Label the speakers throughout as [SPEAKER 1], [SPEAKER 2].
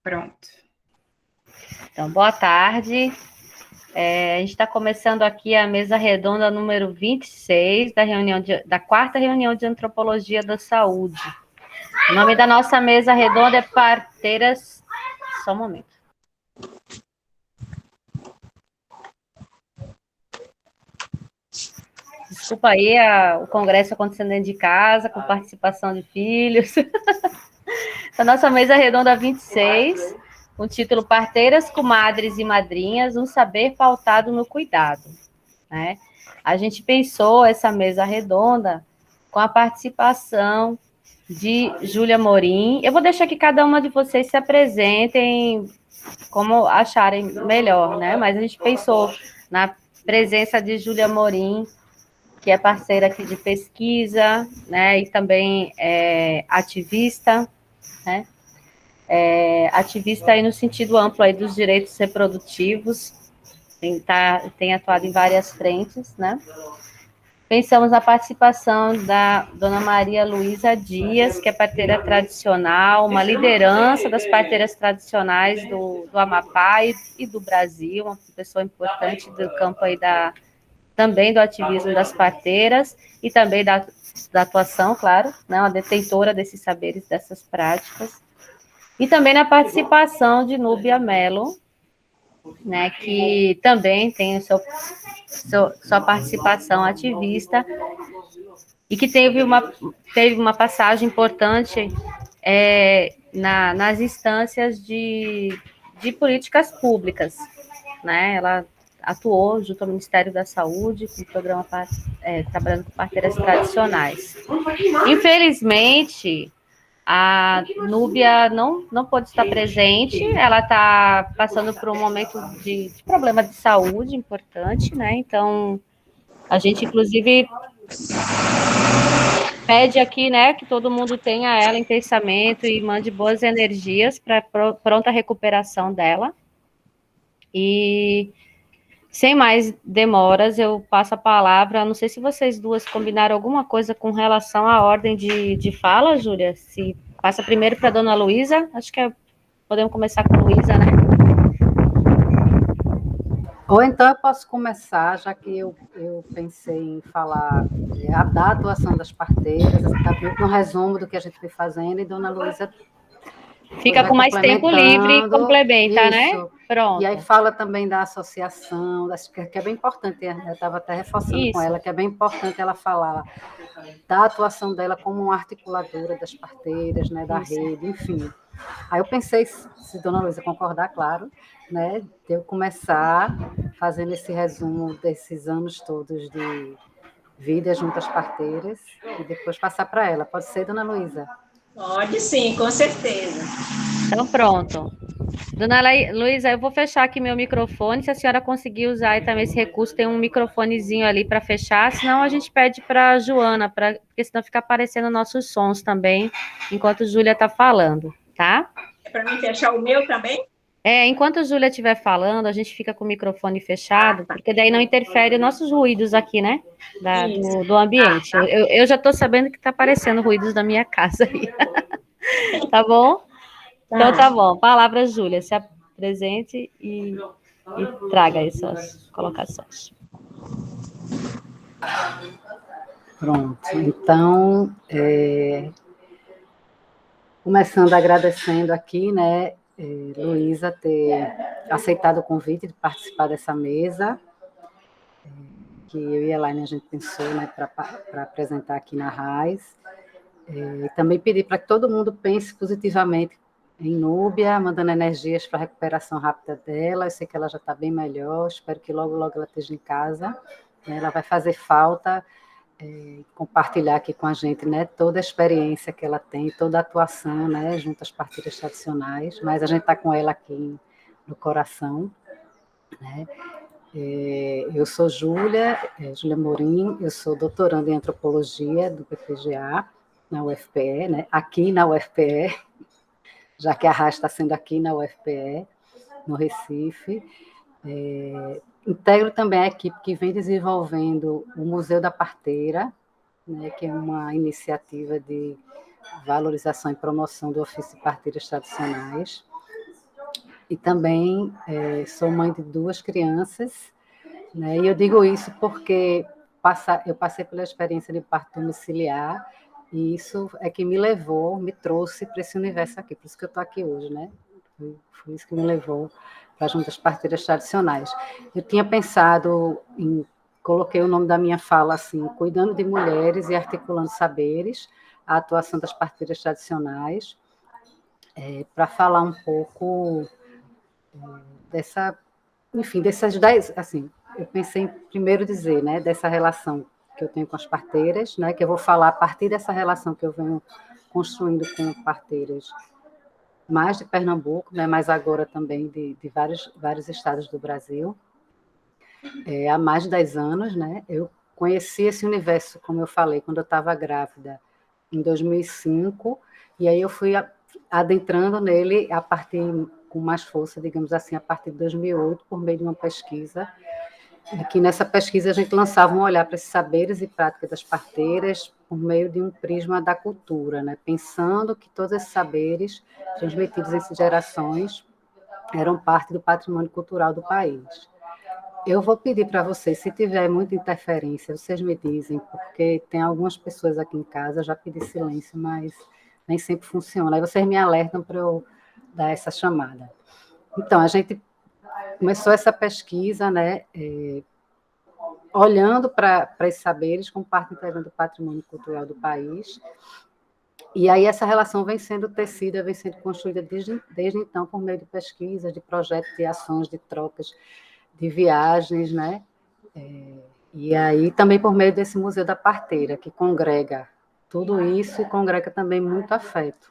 [SPEAKER 1] Pronto.
[SPEAKER 2] Então, boa tarde. A gente está começando aqui a mesa redonda número 26 da quarta reunião de Antropologia da Saúde. O nome da nossa mesa redonda é Parteiras... Só um momento. Desculpa aí, o congresso acontecendo dentro de casa, com participação de filhos. A nossa mesa redonda 26, com o título Parteiras, Comadres e Madrinhas, um saber pautado no cuidado. Né? A gente pensou essa mesa redonda com a participação de Júlia Morim. Eu vou deixar que cada uma de vocês se apresentem como acharem melhor, né? Mas a gente pensou na presença de Júlia Morim, que é parceira aqui de pesquisa, né? E também é ativista, né? Ativista aí no sentido amplo aí dos direitos reprodutivos, tem atuado em várias frentes, né? Pensamos na participação da Dona Maria Luísa Dias, que é parteira tradicional, uma liderança das parteiras tradicionais do Amapá e do Brasil, uma pessoa importante do campo aí também do ativismo das parteiras e também da atuação, claro, né, uma detentora desses saberes, dessas práticas. E também na participação de Núbia Mello, né, que também tem sua participação ativista e que teve uma passagem importante nas instâncias de políticas públicas, né? Ela atuou junto ao Ministério da Saúde, com o programa trabalhando com parteiras tradicionais. Infelizmente, a Núbia não pôde estar presente, ela está passando por um momento de problema de saúde importante, né? Então, a gente, inclusive, pede aqui, né, que todo mundo tenha ela em pensamento e mande boas energias para pronta recuperação dela. E, sem mais demoras, eu passo a palavra. Não sei se vocês duas combinaram alguma coisa com relação à ordem de fala, Júlia. Se passa primeiro para a dona Luísa, acho que podemos começar com a Luísa, né?
[SPEAKER 3] Ou então eu posso começar, já que eu pensei em falar da atuação das parteiras, no resumo do que a gente foi fazendo, e dona Luísa
[SPEAKER 2] fica com mais tempo livre e complementa, isso, né?
[SPEAKER 3] Pronto. E aí fala também da associação, que é bem importante, eu estava até reforçando isso com ela, que é bem importante ela falar da atuação dela como uma articuladora das parteiras, né, da rede, enfim. Aí eu pensei, se dona Luísa concordar, claro, né, de eu começar fazendo esse resumo desses anos todos de vida junto às parteiras e depois passar para ela. Pode ser, dona Luísa?
[SPEAKER 4] Pode sim, com certeza.
[SPEAKER 2] Então, pronto. Dona Luísa, eu vou fechar aqui meu microfone, se a senhora conseguir usar também esse recurso, tem um microfonezinho ali para fechar, senão a gente pede para a Joana, porque senão fica aparecendo nossos sons também, enquanto a Júlia está falando, tá?
[SPEAKER 4] É para mim fechar o meu também?
[SPEAKER 2] Enquanto a Júlia estiver falando, a gente fica com o microfone fechado, porque daí não interfere nossos ruídos aqui, né? Do ambiente. Eu já estou sabendo que está aparecendo ruídos da minha casa aí. Tá bom? Então tá bom. Palavra, Júlia, se apresente e traga aí suas colocações.
[SPEAKER 3] Pronto. Então, começando agradecendo aqui, né, Luísa ter aceitado o convite de participar dessa mesa, que eu e a Elaine a gente pensou, né, para apresentar aqui na RAIS. Também pedir para que todo mundo pense positivamente em Núbia, mandando energias para a recuperação rápida dela. Eu sei que ela já está bem melhor, espero que logo, logo ela esteja em casa. Ela vai fazer falta compartilhar aqui com a gente, né, toda a experiência que ela tem, toda a atuação, né, junto às parteiras tradicionais, mas a gente está com ela aqui no coração, né. Eu sou Júlia Morim, eu sou doutoranda em antropologia do PPGA, na UFPE, né, aqui na UFPE, já que a RAS está sendo aqui na UFPE, no Recife. Integro também a equipe que vem desenvolvendo o Museu da Parteira, né, que é uma iniciativa de valorização e promoção do ofício de parteiras tradicionais. e também sou mãe de 2 crianças, né? E eu digo isso porque eu passei pela experiência de parto domiciliar, e isso é que me levou, me trouxe para esse universo aqui, por isso que eu estou aqui hoje, né? Foi isso que me levou para junto às parteiras tradicionais. Eu tinha pensado coloquei o nome da minha fala assim, cuidando de mulheres e articulando saberes, a atuação das parteiras tradicionais, para falar um pouco dessa, enfim, dessas 10, assim, eu pensei em primeiro dizer, né, dessa relação que eu tenho com as parteiras, né, que eu vou falar a partir dessa relação que eu venho construindo com parteiras, mais de Pernambuco, né, mas agora também de vários estados do Brasil, há mais de 10 anos, né, eu conheci esse universo, como eu falei, quando eu estava grávida, em 2005, e aí eu fui adentrando nele a partir com mais força, digamos assim, a partir de 2008, por meio de uma pesquisa, e que nessa pesquisa a gente lançava um olhar para esses saberes e práticas das parteiras por meio de um prisma da cultura, né? Pensando que todos esses saberes transmitidos em gerações eram parte do patrimônio cultural do país. Eu vou pedir para vocês, se tiver muita interferência, vocês me dizem, porque tem algumas pessoas aqui em casa, já pedi silêncio, mas nem sempre funciona. Aí vocês me alertam para eu dar essa chamada. Então, a gente começou essa pesquisa, né, olhando para esses saberes como parte integrante do patrimônio cultural do país, e aí essa relação vem sendo tecida, vem sendo construída desde então por meio de pesquisas, de projetos, de ações, de trocas, de viagens, né? E aí também por meio desse Museu da Parteira, que congrega tudo isso e congrega também muito afeto.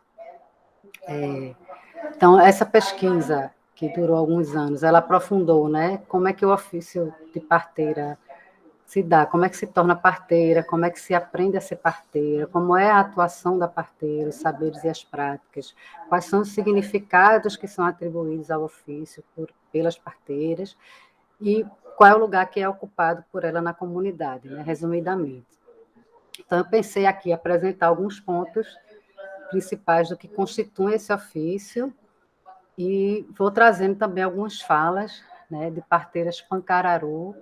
[SPEAKER 3] Então, essa pesquisa, que durou alguns anos, ela aprofundou, né? Como é que o ofício de parteira se dá, como é que se torna parteira, como é que se aprende a ser parteira, como é a atuação da parteira, os saberes e as práticas, quais são os significados que são atribuídos ao ofício pelas parteiras e qual é o lugar que é ocupado por ela na comunidade, né, resumidamente. Então, eu pensei aqui apresentar alguns pontos principais do que constitui esse ofício e vou trazendo também algumas falas, né, de parteiras Pancararu,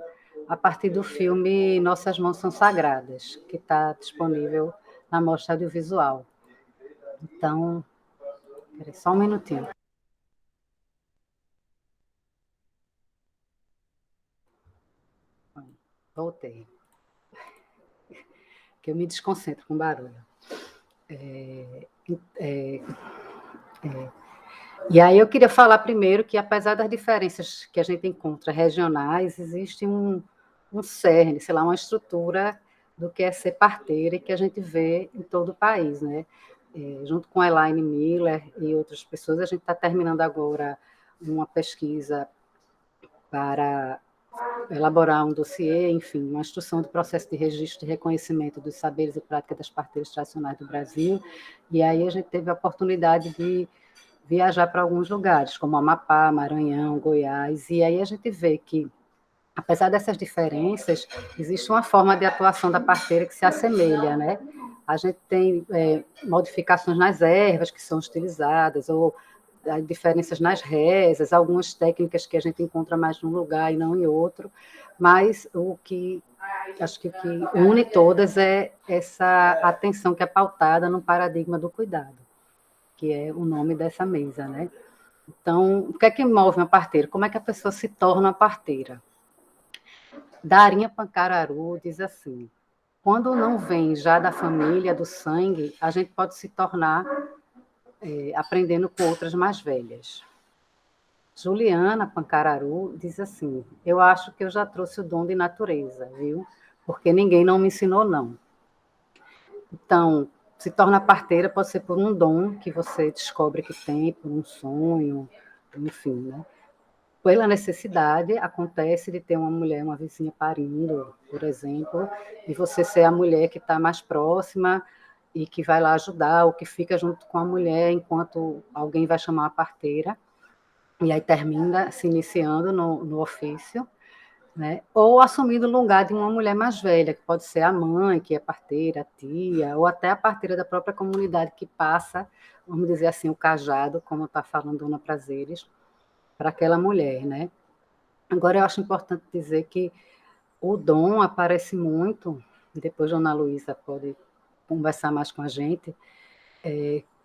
[SPEAKER 3] a partir do filme Nossas Mãos São Sagradas, que está disponível na mostra audiovisual. Então, peraí, só um minutinho. Voltei. Que eu me desconcentro com barulho. E aí eu queria falar primeiro que, apesar das diferenças que a gente encontra regionais, existe um cerne, sei lá, uma estrutura do que é ser parteira e que a gente vê em todo o país, né? Junto com a Elaine Miller e outras pessoas, a gente está terminando agora uma pesquisa para elaborar um dossiê, enfim, uma instrução do processo de registro e reconhecimento dos saberes e práticas das parteiras tradicionais do Brasil, e aí a gente teve a oportunidade de viajar para alguns lugares, como Amapá, Maranhão, Goiás, e aí a gente vê que, apesar dessas diferenças, existe uma forma de atuação da parteira que se assemelha, né? A gente tem modificações nas ervas que são utilizadas, ou diferenças nas rezas, algumas técnicas que a gente encontra mais num lugar e não em outro, mas acho que o que une todas é essa atenção que é pautada no paradigma do cuidado, que é o nome dessa mesa, né? Então, o que é que move uma parteira? Como é que a pessoa se torna uma parteira? Darinha Pancararu diz assim: quando não vem já da família, do sangue, a gente pode se tornar aprendendo com outras mais velhas. Juliana Pancararu diz assim: eu acho que eu já trouxe o dom de natureza, viu? Porque ninguém não me ensinou, não. Então, se torna parteira pode ser por um dom que você descobre que tem, por um sonho, enfim, né? Pela necessidade, acontece de ter uma mulher, uma vizinha parindo, por exemplo, e você ser a mulher que está mais próxima e que vai lá ajudar, ou que fica junto com a mulher enquanto alguém vai chamar a parteira, e aí termina se iniciando no ofício, né? Ou assumindo o lugar de uma mulher mais velha, que pode ser a mãe, que é parteira, a tia, ou até a parteira da própria comunidade que passa, vamos dizer assim, o cajado, como está falando Dona Prazeres, para aquela mulher, né? Agora, eu acho importante dizer que o dom aparece muito, e depois a Dona Luísa pode conversar mais com a gente,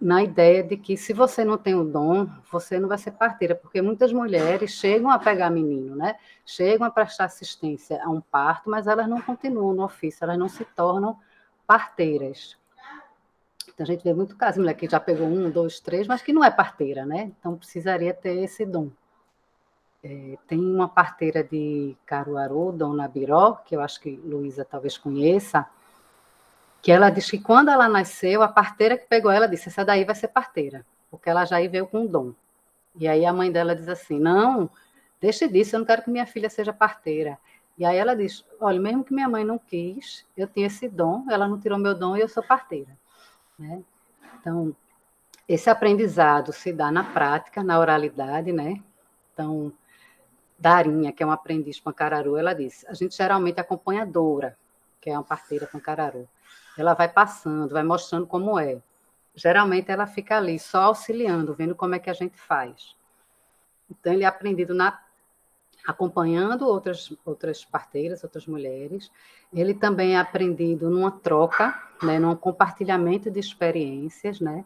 [SPEAKER 3] na ideia de que se você não tem o dom, você não vai ser parteira, porque muitas mulheres chegam a pegar menino, né? Chegam a prestar assistência a um parto, mas elas não continuam no ofício, elas não se tornam parteiras. Então, a gente vê muito caso, mulher que já pegou 1, 2, 3, mas que não é parteira, né? Então, precisaria ter esse dom. Tem uma parteira de Caruaru, Dona Biró, que eu acho que Luísa talvez conheça, que ela diz que quando ela nasceu, a parteira que pegou ela disse, essa daí vai ser parteira, porque ela já veio com dom. E aí a mãe dela diz assim, não, deixe disso, eu não quero que minha filha seja parteira. E aí ela diz, olha, mesmo que minha mãe não quis, eu tinha esse dom, ela não tirou meu dom e eu sou parteira. Né? Então, esse aprendizado se dá na prática, na oralidade, né? Então, Darinha, que é uma aprendiz pancararu, ela disse, a gente geralmente acompanha a Doura, que é uma parteira pancararu. Ela vai passando, vai mostrando como é. Geralmente ela fica ali, só auxiliando, vendo como é que a gente faz. Então, ele é aprendido acompanhando outras parteiras, outras mulheres. Ele também é aprendido numa troca, né, num compartilhamento de experiências, né,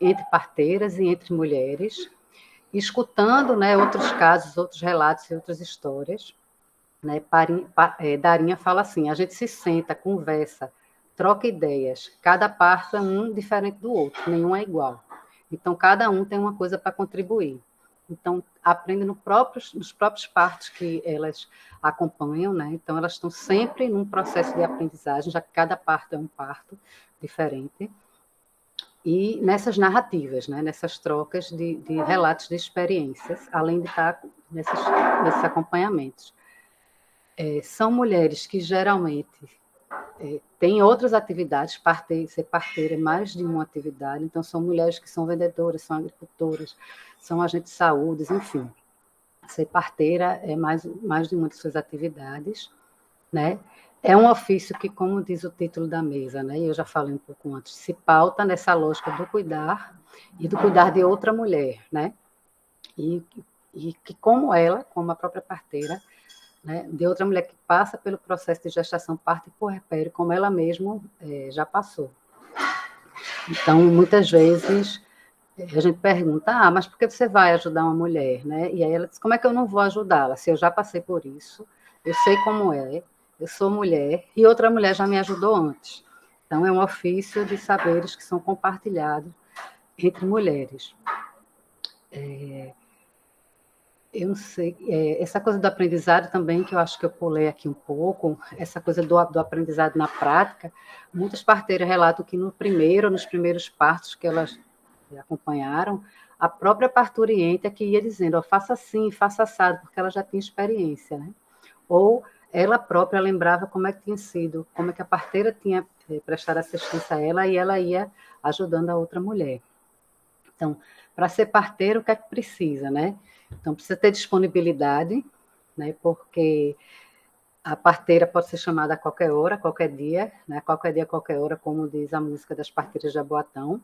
[SPEAKER 3] entre parteiras e entre mulheres, escutando, né, outros casos, outros relatos e outras histórias. Né, Darinha fala assim, a gente se senta, conversa, troca ideias, cada parto é um diferente do outro, nenhum é igual. Então, cada um tem uma coisa para contribuir. Então, aprendem nos próprios partos que elas acompanham, né? Então, elas estão sempre num processo de aprendizagem, já que cada parto é um parto diferente. E nessas narrativas, né? Nessas trocas de relatos de experiências, além de estar nesses acompanhamentos. São mulheres que geralmente têm outras atividades, ser parteira é mais de uma atividade, então são mulheres que são vendedoras, são agricultoras, são agentes de saúde, enfim. Ser parteira é mais de uma de suas atividades, né? É um ofício que, como diz o título da mesa, né? E eu já falei um pouco antes, se pauta nessa lógica do cuidar e do cuidar de outra mulher, né? E que como ela, como a própria parteira, né, de outra mulher que passa pelo processo de gestação, parto e puerpério, como ela mesma já passou. Então, muitas vezes, a gente pergunta, mas por que você vai ajudar uma mulher? Né? E aí ela diz, como é que eu não vou ajudá-la? Se eu já passei por isso, eu sei como é, eu sou mulher, e outra mulher já me ajudou antes. Então, é um ofício de saberes que são compartilhados entre mulheres. Eu não sei, essa coisa do aprendizado também, que eu acho que eu pulei aqui um pouco, essa coisa do aprendizado na prática, muitas parteiras relatam que nos primeiros partos que elas acompanharam, a própria parturiente é que ia dizendo, oh, faça assim, faça assado, porque ela já tinha experiência, né? Ou ela própria lembrava como é que tinha sido, como é que a parteira tinha prestado assistência a ela e ela ia ajudando a outra mulher. Então, para ser parteiro, o que é que precisa, né? Então, precisa ter disponibilidade, né? Porque a parteira pode ser chamada a qualquer hora, qualquer dia, né? Qualquer dia, qualquer hora, como diz a música das parteiras de Jaboatão,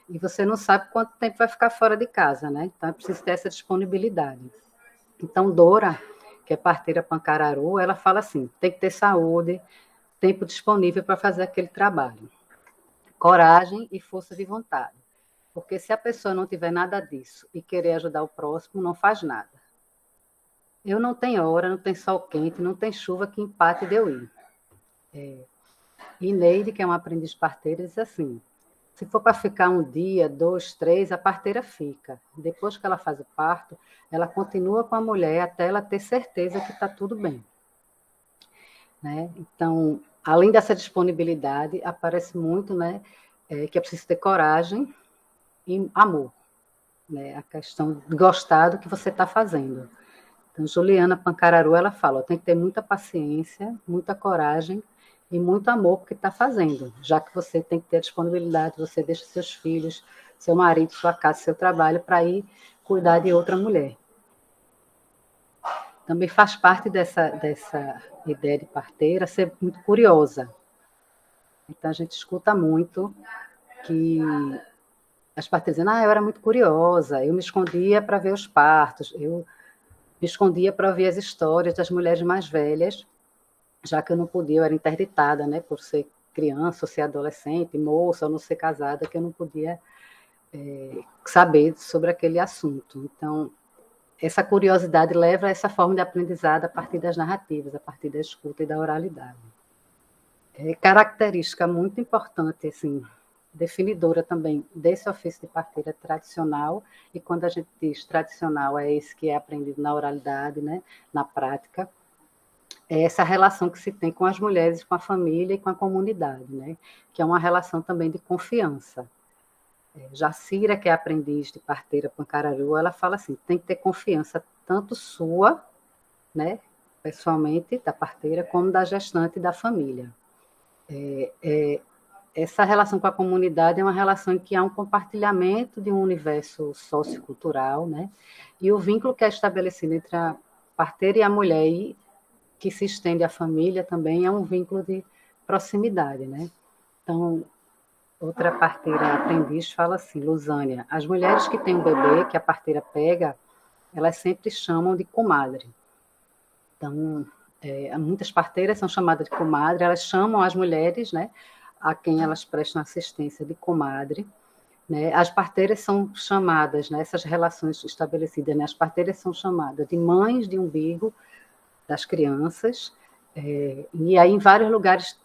[SPEAKER 3] e você não sabe quanto tempo vai ficar fora de casa, né? Então, é preciso ter essa disponibilidade. Então, Dora, que é parteira pancararu, ela fala assim, tem que ter saúde, tempo disponível para fazer aquele trabalho, coragem e força de vontade. Porque se a pessoa não tiver nada disso e querer ajudar o próximo, não faz nada. Eu não tenho hora, não tem sol quente, não tem chuva que empate de eu ir. E Neide, que é uma aprendiz parteira, diz assim, se for para ficar 1 dia, 2, 3, a parteira fica. Depois que ela faz o parto, ela continua com a mulher até ela ter certeza que está tudo bem. Né? Então, além dessa disponibilidade, aparece muito, né, que é preciso ter coragem e amor, né? A questão de gostar do que você está fazendo. Então, Juliana Pancararu, ela fala, tem que ter muita paciência, muita coragem e muito amor porque está fazendo, já que você tem que ter disponibilidade, você deixa seus filhos, seu marido, sua casa, seu trabalho para ir cuidar de outra mulher. Também faz parte dessa ideia de parteira ser muito curiosa. Então, a gente escuta muito que as parteiras dizendo, eu era muito curiosa, eu me escondia para ver os partos, eu me escondia para ouvir as histórias das mulheres mais velhas, já que eu não podia, eu era interditada, né, por ser criança, ou ser adolescente, moça, ou não ser casada, que eu não podia saber sobre aquele assunto. Então, essa curiosidade leva a essa forma de aprendizado a partir das narrativas, a partir da escuta e da oralidade. É característica muito importante, assim, definidora também desse ofício de parteira tradicional, e quando a gente diz tradicional, é esse que é aprendido na oralidade, né, na prática, é essa relação que se tem com as mulheres, com a família e com a comunidade, né, que é uma relação também de confiança. Jacira, que é aprendiz de parteira Pancararu, ela fala assim, tem que ter confiança tanto sua, né, pessoalmente, da parteira, como da gestante e da família. Essa relação com a comunidade é uma relação em que há um compartilhamento de um universo sociocultural, né, e o vínculo que é estabelecido entre a parteira e a mulher, e que se estende à família também, é um vínculo de proximidade, né. Então, outra parteira aprendiz fala assim, Luzânia, as mulheres que têm um bebê, que a parteira pega, elas sempre chamam de comadre. Então, muitas parteiras são chamadas de comadre, elas chamam as mulheres, né, a quem elas prestam assistência de comadre, né. As parteiras são chamadas, né, essas relações estabelecidas, né, as parteiras são chamadas de mães de umbigo das crianças, e aí em vários lugares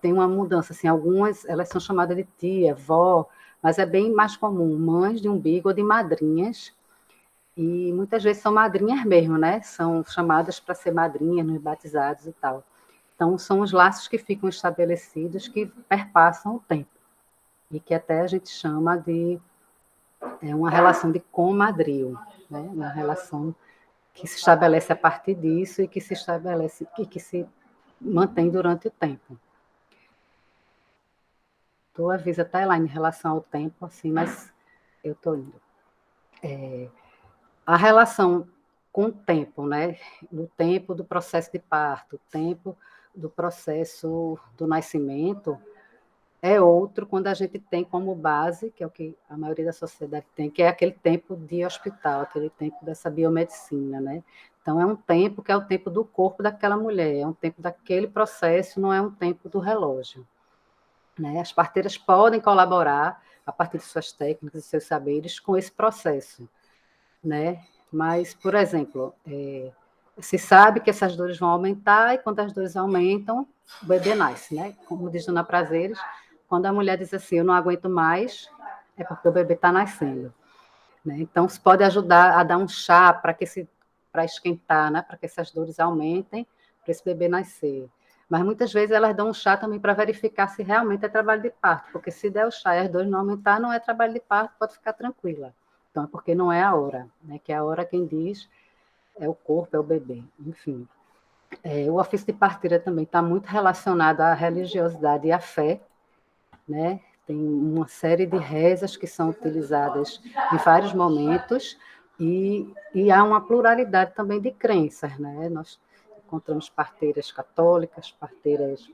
[SPEAKER 3] tem uma mudança, assim, algumas elas são chamadas de tia, vó, mas é bem mais comum, mães de umbigo ou de madrinhas, e muitas vezes são madrinhas mesmo, né? São chamadas para ser madrinhas nos batizados e tal. Então, são os laços que ficam estabelecidos, que perpassam o tempo, e que até a gente chama de uma relação de comadrio, né? Uma relação que se estabelece a partir disso e que se estabelece e que se mantém durante o tempo. Tu avisa até lá em relação ao tempo, assim, mas eu estou indo. A relação com o tempo, né? No tempo do processo de parto, o tempo do processo do nascimento, é outro quando a gente tem como base, que é o que a maioria da sociedade tem, que é aquele tempo de hospital, aquele tempo dessa biomedicina, né? Então, é um tempo que é o tempo do corpo daquela mulher, é um tempo daquele processo, não é um tempo do relógio. Né? As parteiras podem colaborar, a partir de suas técnicas e seus saberes, com esse processo, né? Mas, por exemplo, se sabe que essas dores vão aumentar, e quando as dores aumentam, o bebê nasce, né? Como diz Dona Prazeres, quando a mulher diz assim, eu não aguento mais, é porque o bebê está nascendo. Né? Então, se pode ajudar a dar um chá para esquentar, né? Para que essas dores aumentem, para esse bebê nascer. Mas muitas vezes elas dão um chá também para verificar se realmente é trabalho de parto, porque se der o chá e as dores não aumentar, não é trabalho de parto, pode ficar tranquila. Então, é porque não é a hora, né? Que é a hora quem diz é o corpo, é o bebê, enfim. O ofício de parteira também está muito relacionado à religiosidade e à fé, né? Tem uma série de rezas que são utilizadas em vários momentos, e há uma pluralidade também de crenças, né? Nós encontramos parteiras católicas, parteiras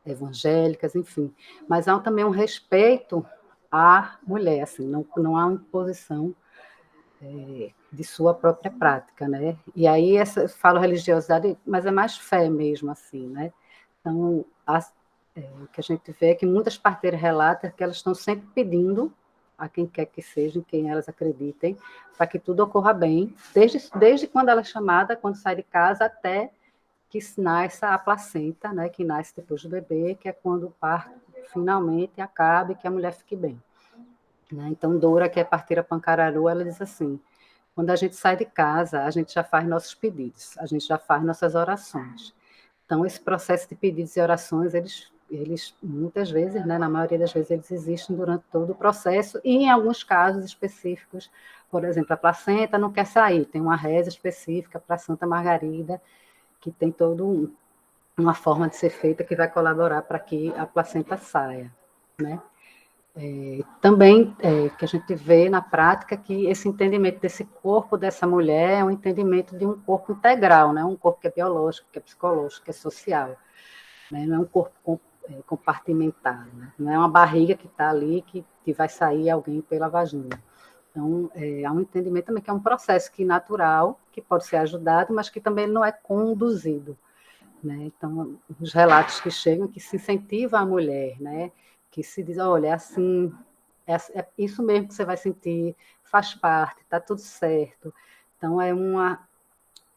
[SPEAKER 3] evangélicas, enfim. Mas há também um respeito à mulher, assim, não há uma imposição de sua própria prática, né? E aí, falo religiosidade, mas é mais fé mesmo, assim, né? Então, o que a gente vê é que muitas parteiras relatam que elas estão sempre pedindo a quem quer que seja, em quem elas acreditem, para que tudo ocorra bem, desde quando ela é chamada, quando sai de casa, até que nasça a placenta, né, que nasce depois do bebê, que é quando o parto finalmente acaba e que a mulher fique bem. Né? Então, Dora, que é parteira Pancararu, ela diz assim, quando a gente sai de casa, a gente já faz nossos pedidos, a gente já faz nossas orações. Então, esse processo de pedidos e orações, eles muitas vezes, né, na maioria das vezes, eles existem durante todo o processo, e em alguns casos específicos, por exemplo, a placenta não quer sair, tem uma reza específica para Santa Margarida, que tem toda uma forma de ser feita que vai colaborar para que a placenta saia, né? Também que a gente vê na prática que esse entendimento desse corpo dessa mulher é um entendimento de um corpo integral, né? Um corpo que é biológico, que é psicológico, que é social. Né? Não é um corpo compartimentar, né? Não é uma barriga que está ali que vai sair alguém pela vagina. Então, há um entendimento também que é um processo que natural, que pode ser ajudado, mas que também não é conduzido, né? Então, os relatos que chegam, que se incentiva a mulher, né? Que se diz, olha, assim, é isso mesmo que você vai sentir, faz parte, está tudo certo. Então,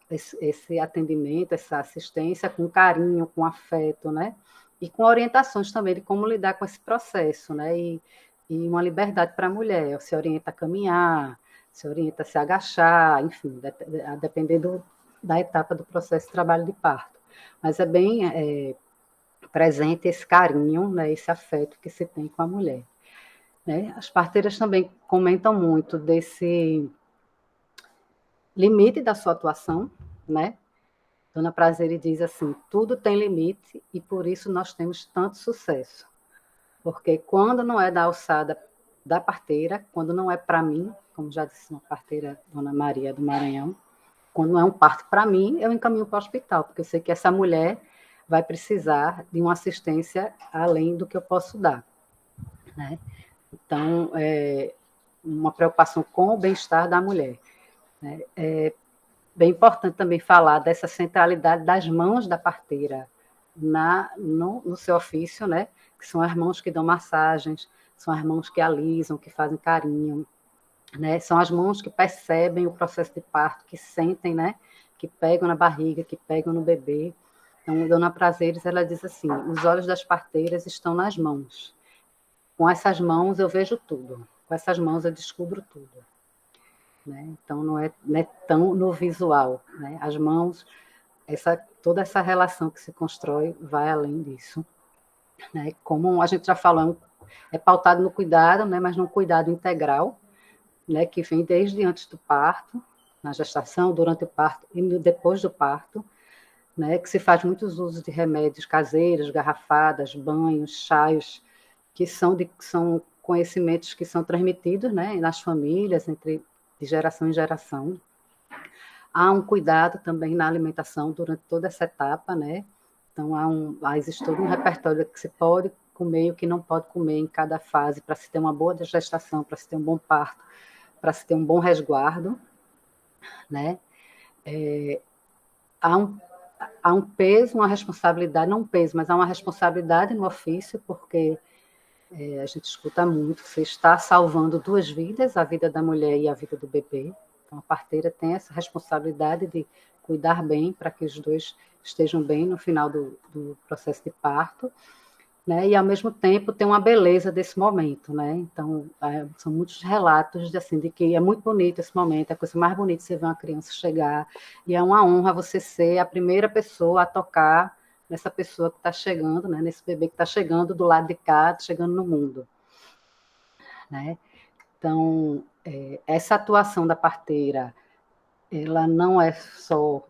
[SPEAKER 3] esse atendimento, essa assistência com carinho, com afeto, né? E com orientações também de como lidar com esse processo, né? E uma liberdade para a mulher, se orienta a caminhar, se orienta a se agachar, enfim, a depender da etapa do processo de trabalho de parto. Mas é bem presente esse carinho, né? Esse afeto que se tem com a mulher. Né? As parteiras também comentam muito desse limite da sua atuação, né? Dona Prazer diz assim, tudo tem limite e por isso nós temos tanto sucesso. Porque quando não é da alçada da parteira, quando não é para mim, como já disse uma parteira, Dona Maria do Maranhão, quando não é um parto para mim, eu encaminho para o hospital, porque eu sei que essa mulher vai precisar de uma assistência além do que eu posso dar. Né? Então, uma preocupação com o bem-estar da mulher. Né? Bem importante também falar dessa centralidade das mãos da parteira no seu ofício, né? Que são as mãos que dão massagens, são as mãos que alisam, que fazem carinho, né? São as mãos que percebem o processo de parto, que sentem, né? Que pegam na barriga, que pegam no bebê. Então, Dona Prazeres, ela diz assim, os olhos das parteiras estão nas mãos. Com essas mãos eu vejo tudo, com essas mãos eu descubro tudo. Né? Então, não é tão no visual. Né? As mãos, toda essa relação que se constrói vai além disso. Né? Como a gente já falou, é pautado no cuidado, né? Mas num cuidado integral, né? Que vem desde antes do parto, na gestação, durante o parto e depois do parto, né? Que se faz muitos usos de remédios caseiros, garrafadas, banhos, chás, que são conhecimentos que são transmitidos, né? Nas famílias, de geração em geração. Há um cuidado também na alimentação durante toda essa etapa, né? Então, existe todo um repertório que se pode comer e o que não pode comer em cada fase, para se ter uma boa gestação, para se ter um bom parto, para se ter um bom resguardo, né? Há um peso, uma responsabilidade, não um peso, mas há uma responsabilidade no ofício, porque a gente escuta muito, você está salvando 2 vidas, a vida da mulher e a vida do bebê. Então, a parteira tem essa responsabilidade de cuidar bem para que os 2 estejam bem no final do processo de parto, né? E, ao mesmo tempo, tem uma beleza desse momento. Né? Então, são muitos relatos de que é muito bonito esse momento, é a coisa mais bonita você ver uma criança chegar, e é uma honra você ser a primeira pessoa a tocar nessa pessoa que está chegando, né? Nesse bebê que está chegando do lado de cá, chegando no mundo. Né? Então, essa atuação da parteira, ela não é só...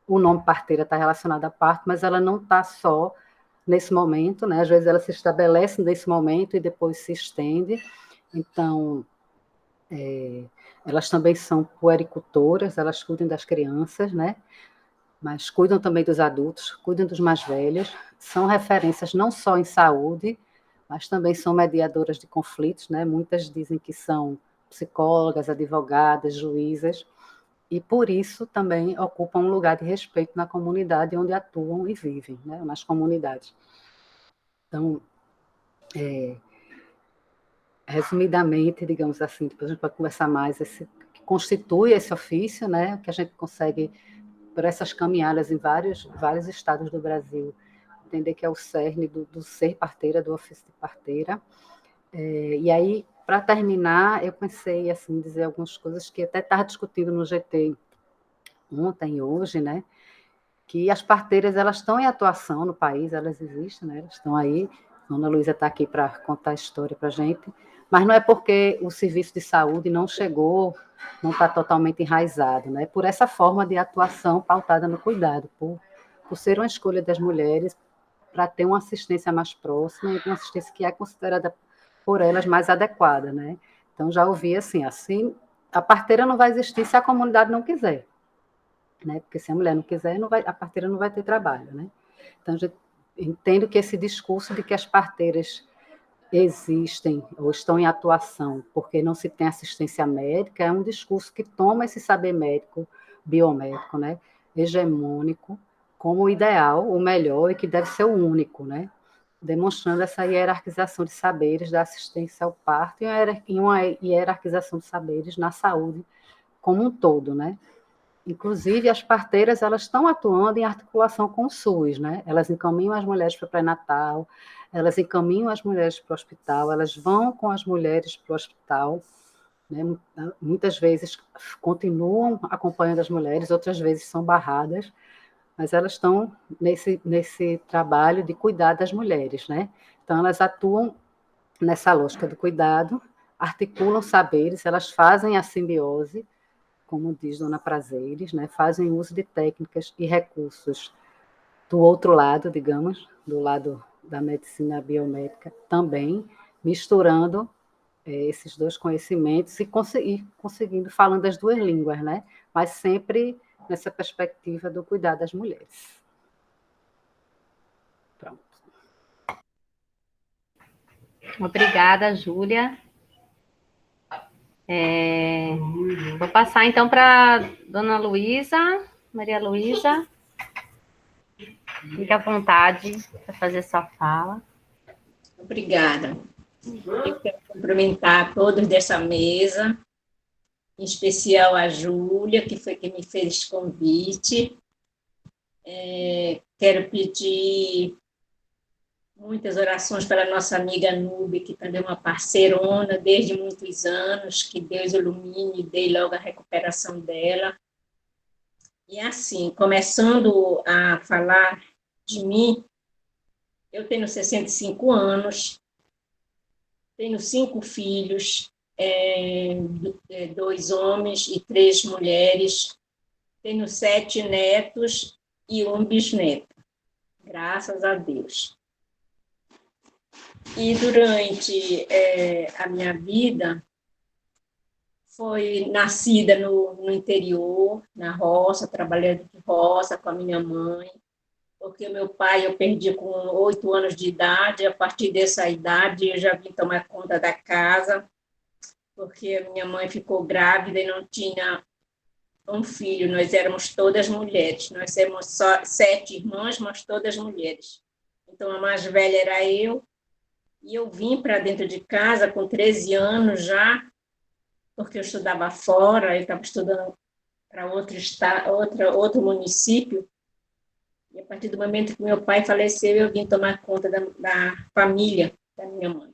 [SPEAKER 3] o nome parteira está relacionado a parto, mas ela não está só nesse momento, né? Às vezes ela se estabelece nesse momento e depois se estende. Então, elas também são puericultoras, elas cuidam das crianças, né? Mas cuidam também dos adultos, cuidam dos mais velhos, são referências não só em saúde, mas também são mediadoras de conflitos, né? Muitas dizem que são psicólogas, advogadas, juízas, e por isso também ocupam um lugar de respeito na comunidade onde atuam e vivem, né? Nas comunidades. Então, resumidamente, digamos assim, depois a gente pode conversar mais, que constitui esse ofício, né? Que a gente consegue, por essas caminhadas em vários estados do Brasil, entender que é o cerne do ser parteira, do ofício de parteira. E aí, para terminar, eu pensei assim, dizer algumas coisas que até estava discutindo no GT ontem e hoje, né? Que as parteiras, elas estão em atuação no país, elas existem, né? Elas estão aí. A Ana Luísa está aqui para contar a história para a gente, mas não é porque o serviço de saúde não chegou, não está totalmente enraizado, né? Por essa forma de atuação pautada no cuidado, por ser uma escolha das mulheres para ter uma assistência mais próxima e uma assistência que é considerada por elas mais adequada, né? Então, já ouvi assim, a parteira não vai existir se a comunidade não quiser, né? Porque se a mulher não quiser, a parteira não vai ter trabalho, né? Então, a gente entendo que esse discurso de que as parteiras existem ou estão em atuação porque não se tem assistência médica é um discurso que toma esse saber médico, biomédico, né, hegemônico, como o ideal, o melhor e que deve ser o único, né, demonstrando essa hierarquização de saberes da assistência ao parto e uma hierarquização de saberes na saúde como um todo, né. Inclusive, as parteiras elas estão atuando em articulação com o SUS, né? Elas encaminham as mulheres para o pré-natal, elas encaminham as mulheres para o hospital, elas vão com as mulheres para o hospital, né? Muitas vezes continuam acompanhando as mulheres, outras vezes são barradas, mas elas estão nesse trabalho de cuidar das mulheres, né? Então, elas atuam nessa lógica do cuidado, articulam saberes, elas fazem a simbiose, como diz Dona Prazeres, né, fazem uso de técnicas e recursos do outro lado, digamos, do lado da medicina biomédica também, misturando esses dois conhecimentos e conseguindo, falando as duas línguas, né, mas sempre nessa perspectiva do cuidar das mulheres. Pronto.
[SPEAKER 2] Obrigada, Júlia. Vou passar, então, para Dona Luísa, Maria Luísa. Fique à vontade para fazer sua fala.
[SPEAKER 4] Obrigada. Eu quero cumprimentar todos dessa mesa, em especial a Júlia, que foi quem me fez esse convite. Quero pedir muitas orações para a nossa amiga Nube, que também é uma parceirona desde muitos anos, que Deus ilumine e dê logo a recuperação dela. E assim, começando a falar de mim, eu tenho 65 anos, tenho 5 filhos, 2 homens e 3 mulheres, tenho 7 netos e um bisneto, graças a Deus. E durante a minha vida, foi nascida no interior, na roça, trabalhando de roça com a minha mãe, porque o meu pai eu perdi com 8 anos de idade, a partir dessa idade eu já vim tomar conta da casa, porque a minha mãe ficou grávida e não tinha um filho, nós éramos todas mulheres, nós éramos só 7 irmãs, mas todas mulheres. Então a mais velha era eu, e eu vim para dentro de casa com 13 anos já, porque eu estudava fora, eu estava estudando para outro município, e a partir do momento que meu pai faleceu, eu vim tomar conta da família da minha mãe.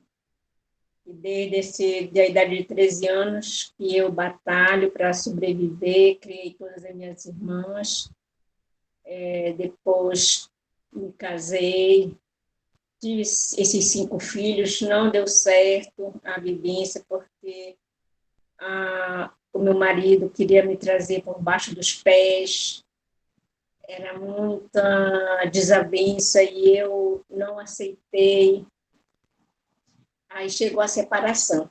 [SPEAKER 4] E desde a idade de 13 anos que eu batalho para sobreviver, criei todas as minhas irmãs, depois me casei, tive esses 5 filhos, não deu certo a vivência, porque o meu marido queria me trazer por baixo dos pés, era muita desavença e eu não aceitei. Aí chegou a separação.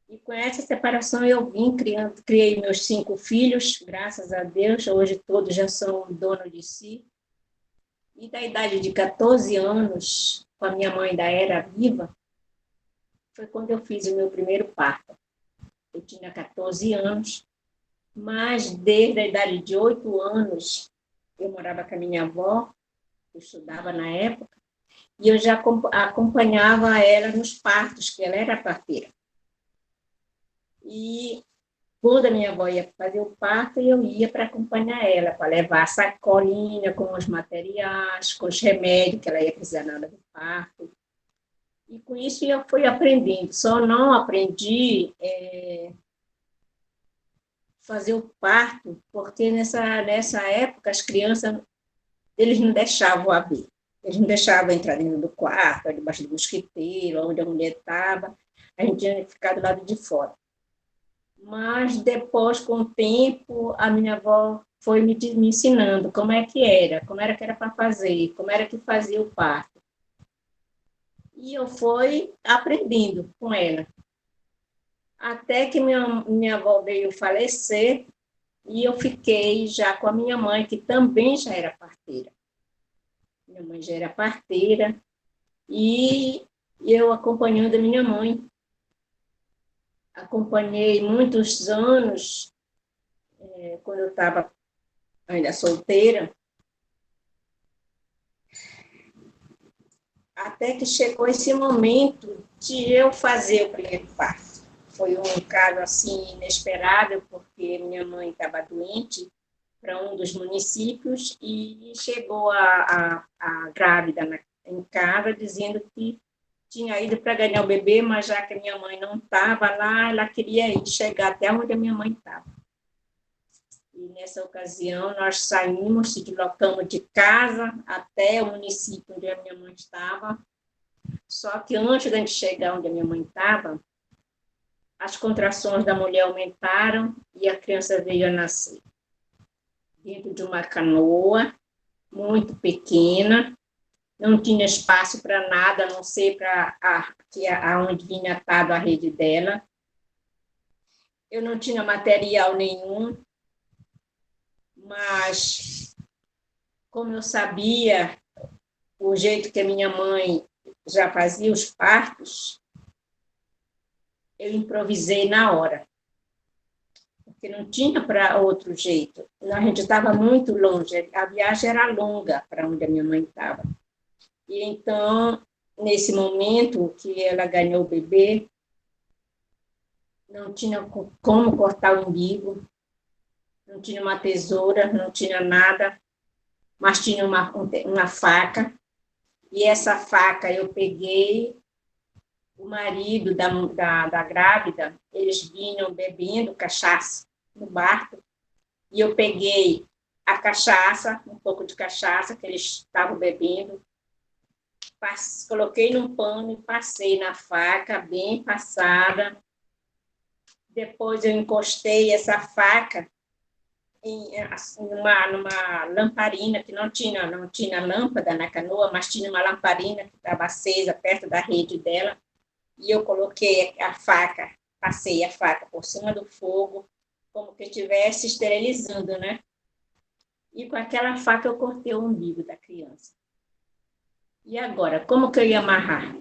[SPEAKER 4] E com essa separação eu vim criei meus 5 filhos, graças a Deus, hoje todos já são donos de si. E da idade de 14 anos, com a minha mãe ainda era viva, foi quando eu fiz o meu primeiro parto. Eu tinha 14 anos, mas desde a idade de 8 anos, eu morava com a minha avó, eu estudava na época, e eu já acompanhava ela nos partos, que ela era parteira. E quando a minha avó ia fazer o parto, eu ia para acompanhar ela, para levar a sacolinha com os materiais, com os remédios que ela ia precisar na hora do parto. E com isso eu fui aprendendo. Só não aprendi fazer o parto, porque nessa época as crianças, eles não deixavam abrir. Eles não deixavam entrar dentro do quarto, debaixo do mosquiteiro, onde a mulher estava. A gente tinha que ficar do lado de fora. Mas depois, com o tempo, a minha avó foi me ensinando como era que era para fazer, como era que fazia o parto. E eu fui aprendendo com ela. Até que minha avó veio falecer e eu fiquei já com a minha mãe, que também já era parteira. Minha mãe já era parteira, e eu acompanhando a minha mãe. Acompanhei muitos anos, quando eu estava ainda solteira, até que chegou esse momento de eu fazer o primeiro parto. Foi um caso assim inesperado, porque minha mãe estava doente para um dos municípios e chegou a grávida em casa dizendo que tinha ido para ganhar o bebê, mas já que a minha mãe não estava lá, ela queria ir chegar até onde a minha mãe estava. E nessa ocasião nós saímos, se deslocamos de casa até o município onde a minha mãe estava. Só que antes de a gente chegar onde a minha mãe estava, as contrações da mulher aumentaram e a criança veio a nascer dentro de uma canoa muito pequena, não tinha espaço para nada, a não ser para aonde vinha atado a rede dela. Eu não tinha material nenhum, mas como eu sabia o jeito que a minha mãe já fazia os partos, eu improvisei na hora, porque não tinha para outro jeito. A gente estava muito longe, a viagem era longa para onde a minha mãe estava. E então, nesse momento que ela ganhou o bebê, não tinha como cortar o umbigo, não tinha uma tesoura, não tinha nada, mas tinha uma faca. E essa faca eu peguei, o marido da grávida, eles vinham bebendo cachaça no barco, e eu peguei a cachaça, um pouco de cachaça que eles estavam bebendo, coloquei num pano e passei na faca, bem passada. Depois eu encostei essa faca numa lamparina, que não tinha lâmpada na canoa, mas tinha uma lamparina que estava acesa perto da rede dela, e eu coloquei a faca, passei a faca por cima do fogo, como que estivesse esterilizando, né? E com aquela faca eu cortei o umbigo da criança. E agora, como que eu ia amarrar?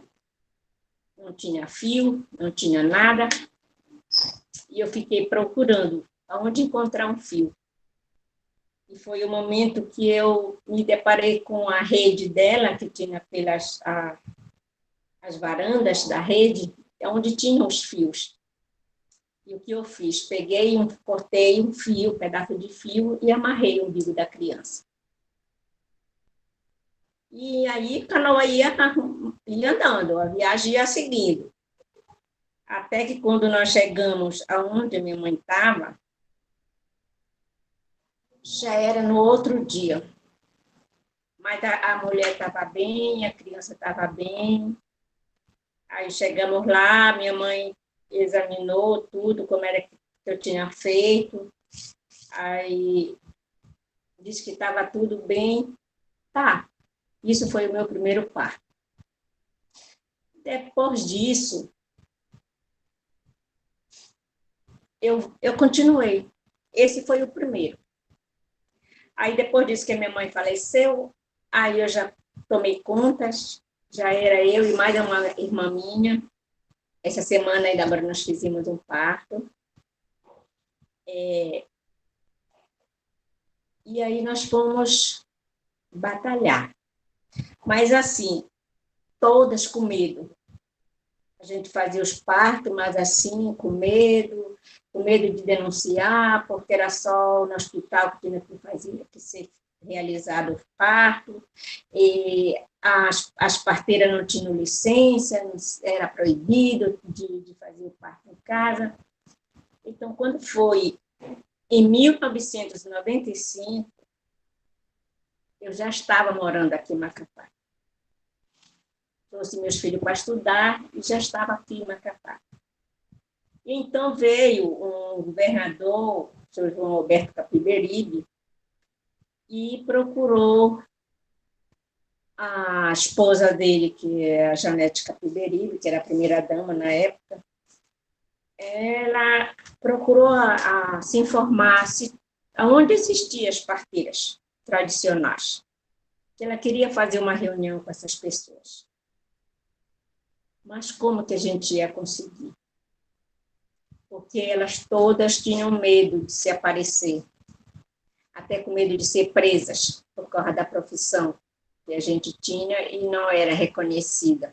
[SPEAKER 4] Não tinha fio, não tinha nada, e eu fiquei procurando aonde encontrar um fio. E foi o momento que eu me deparei com a rede dela, que tinha as varandas da rede, onde tinham os fios. E o que eu fiz? Cortei um fio, um pedaço de fio, e amarrei o umbigo da criança. E aí a canoa ia andando, a viagem ia seguindo. Até que quando nós chegamos aonde a minha mãe estava, já era no outro dia. Mas a mulher estava bem, a criança estava bem. Aí chegamos lá, minha mãe examinou tudo, como era que eu tinha feito. Aí disse que estava tudo bem. Tá, isso foi o meu primeiro parto. Depois disso, eu continuei. Esse foi o primeiro. Aí, depois disso que a minha mãe faleceu, aí eu já tomei contas, já era eu e mais uma irmã minha. Essa semana ainda agora nós fizemos um parto. E aí nós fomos batalhar. Mas assim, todas com medo. A gente fazia os partos, mas assim, com medo de denunciar, porque era só no hospital que tinha que ser realizado o parto, e as parteiras não tinham licença, era proibido de fazer o parto em casa. Então, quando foi em 1995, eu já estava morando aqui em Macapá. Trouxe meus filhos para estudar e já estava aqui em Macapá. Então veio um governador, o senhor João Alberto Capiberibe, e procurou a esposa dele, que é a Janete Capiberibe, que era a primeira-dama na época. Ela procurou se informar onde existiam as parteiras tradicionais. que ela queria fazer uma reunião com essas pessoas. Mas como que a gente ia conseguir? Porque elas todas tinham medo de se aparecer, até com medo de ser presas por causa da profissão que a gente tinha e não era reconhecida.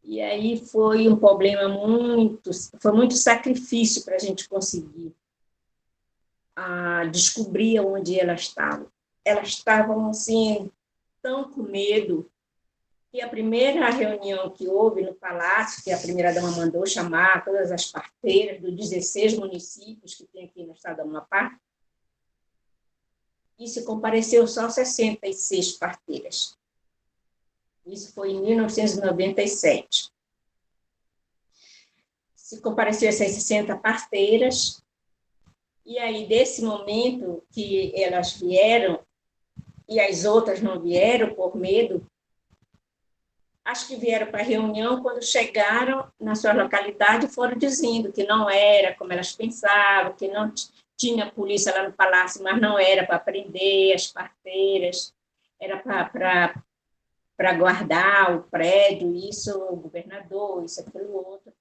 [SPEAKER 4] E aí foi um problema foi muito sacrifício para a gente conseguir descobrir onde elas estavam. Elas estavam, assim, tão com medo, e a primeira reunião que houve no Palácio, que a primeira-dama mandou chamar todas as parteiras dos 16 municípios que tem aqui no estado do Amapá, e se compareceu só 66 parteiras. Isso foi em 1997. Se compareceu essas 60 parteiras, e aí, desse momento que elas vieram, e as outras não vieram por medo, acho que vieram para a reunião, quando chegaram na sua localidade, foram dizendo que não era como elas pensavam, que não tinha polícia lá no palácio, mas não era para prender as parteiras, era para guardar o prédio, isso, o governador, isso, aquilo, outro.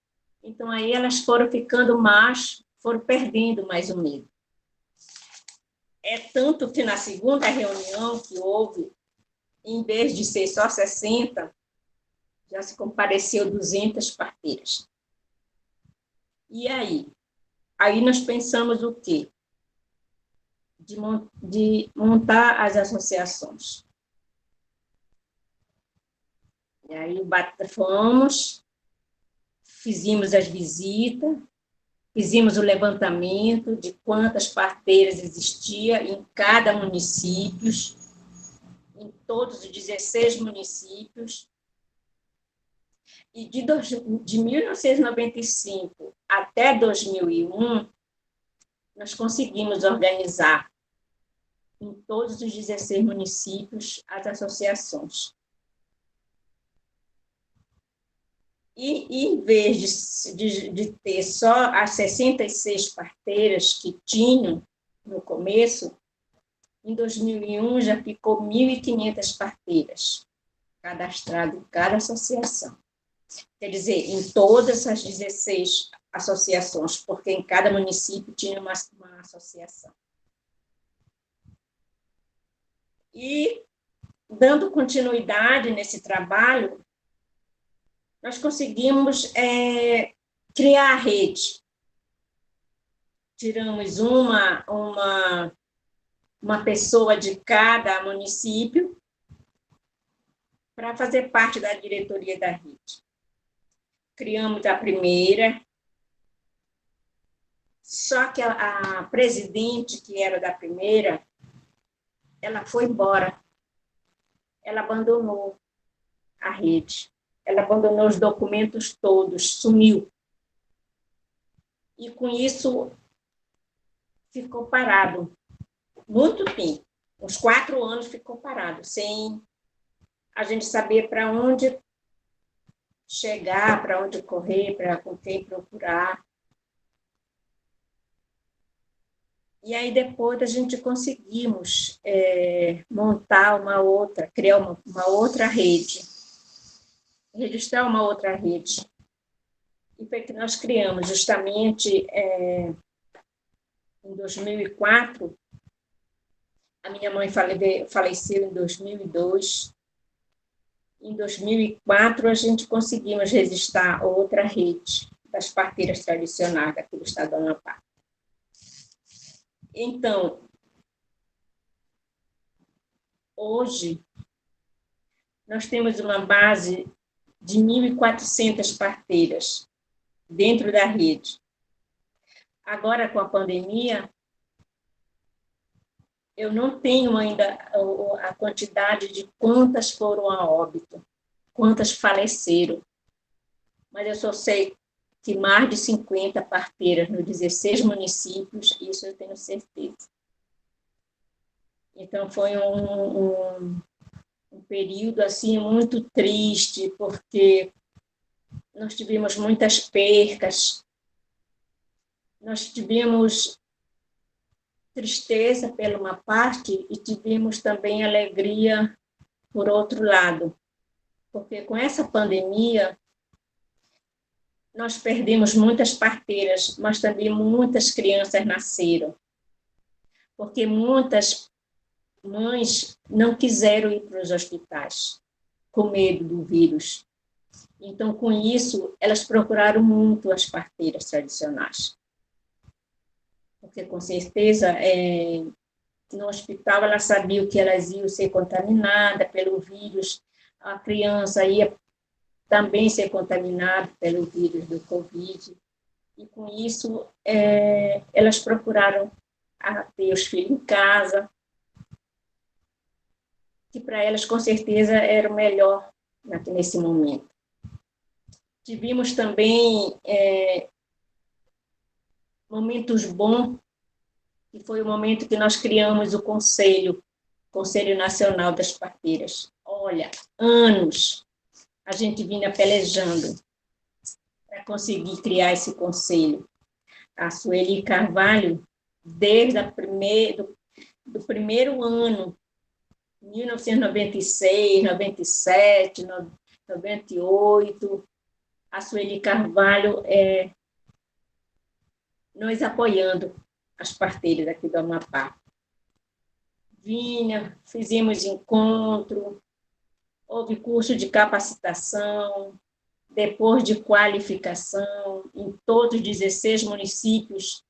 [SPEAKER 4] Então, aí elas foram ficando foram perdendo mais o medo. É tanto que na segunda reunião que houve, em vez de ser só 60, já se compareceu 200 parteiras. E aí? Aí nós pensamos o quê? De montar as associações. E aí fomos, fizemos as visitas, fizemos o levantamento de quantas parteiras existia em cada município, em todos os 16 municípios. E de 1995 até 2001, nós conseguimos organizar em todos os 16 municípios as associações. E em vez de ter só as 66 parteiras que tinham no começo, em 2001 já ficou 1.500 parteiras cadastradas em cada associação. Quer dizer, em todas as 16 associações, porque em cada município tinha uma associação. E, dando continuidade nesse trabalho, nós conseguimos criar a rede. Tiramos uma pessoa de cada município para fazer parte da diretoria da rede. Criamos a primeira, só que a presidente, que era da primeira, ela foi embora. Ela abandonou a rede. Ela abandonou os documentos todos, sumiu. E, com isso, ficou parado. Muito tempo. Uns 4 anos ficou parado, sem a gente saber para onde chegar, para onde correr, com quem procurar. E aí, depois, a gente conseguimos montar criar uma outra rede, registrar uma outra rede. E foi que nós criamos, justamente, em 2004, a minha mãe faleceu em 2002. Em 2004, a gente conseguimos registrar outra rede das parteiras tradicionais aqui do estado do Amapá. Então, hoje, nós temos uma base de 1.400 parteiras dentro da rede. Agora, com a pandemia, eu não tenho ainda a quantidade de quantas foram a óbito, quantas faleceram, mas eu só sei que mais de 50 parteiras nos 16 municípios, isso eu tenho certeza. Então, foi um período assim muito triste, porque nós tivemos muitas percas, nós tivemos tristeza por uma parte e tivemos também alegria por outro lado, porque com essa pandemia nós perdemos muitas parteiras, mas também muitas crianças nasceram, porque muitas mães não quiseram ir para os hospitais, com medo do vírus. Então, com isso, elas procuraram muito as parteiras tradicionais. Porque, com certeza, no hospital, elas sabiam que elas iam ser contaminadas pelo vírus, a criança ia também ser contaminada pelo vírus do Covid. E, com isso, elas procuraram ter os filhos em casa, que para elas, com certeza, era o melhor nesse momento. Tivemos também momentos bons, que foi o momento que nós criamos o Conselho Nacional das Parteiras. Olha, anos a gente vinha pelejando para conseguir criar esse conselho. A Sueli Carvalho, desde do primeiro ano, 1996, 97, 98, a Sueli Carvalho nos apoiando, as parteiras aqui do Amapá. Fizemos encontro, houve curso de capacitação, depois de qualificação, em todos os 16 municípios,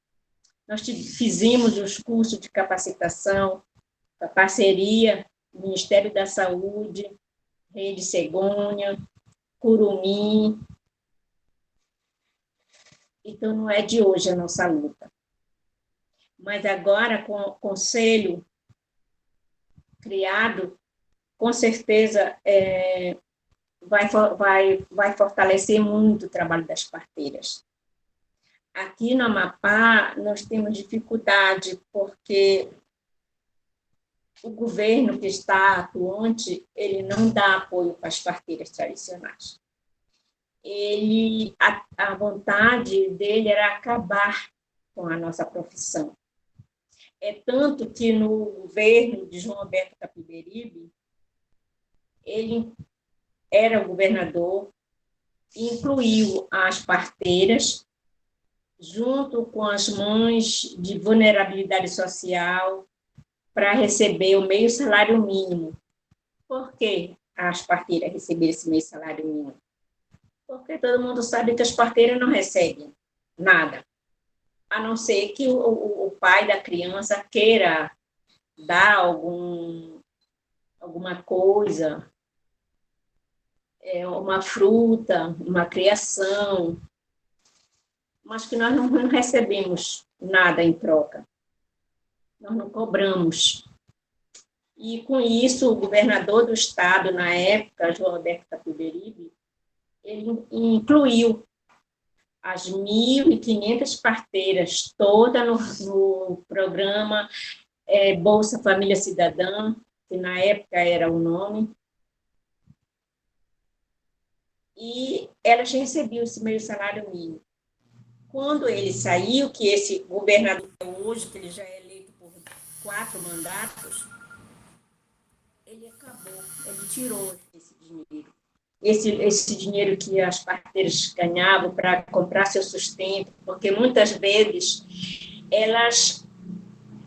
[SPEAKER 4] nós fizemos os cursos de capacitação, a parceria Ministério da Saúde, Rede Cegonha, Curumim. Então, não é de hoje a nossa luta. Mas agora, com o conselho criado, com certeza vai fortalecer muito o trabalho das parteiras. Aqui no Amapá, nós temos dificuldade, porque o governo que está atuante, ele não dá apoio para as parteiras tradicionais. A vontade dele era acabar com a nossa profissão. É tanto que no governo de João Alberto Capiberibe, ele era o governador, incluiu as parteiras, junto com as mães de vulnerabilidade social, para receber o meio salário mínimo. Por que as parteiras receberam esse meio salário mínimo? Porque todo mundo sabe que as parteiras não recebem nada, a não ser que o pai da criança queira dar alguma coisa, uma fruta, uma criação, mas que nós não recebemos nada em troca. Nós não cobramos. E, com isso, o governador do estado, na época, João Alberto Capiberibe, ele incluiu as 1.500 parteiras, todas no programa Bolsa Família Cidadã, que na época era o nome, e elas recebiam esse meio salário mínimo. Quando ele saiu, que esse governador hoje, que ele já é eleito por 4 mandatos, ele acabou, ele tirou esse dinheiro. Esse dinheiro que as parteiras ganhavam para comprar seu sustento, porque muitas vezes elas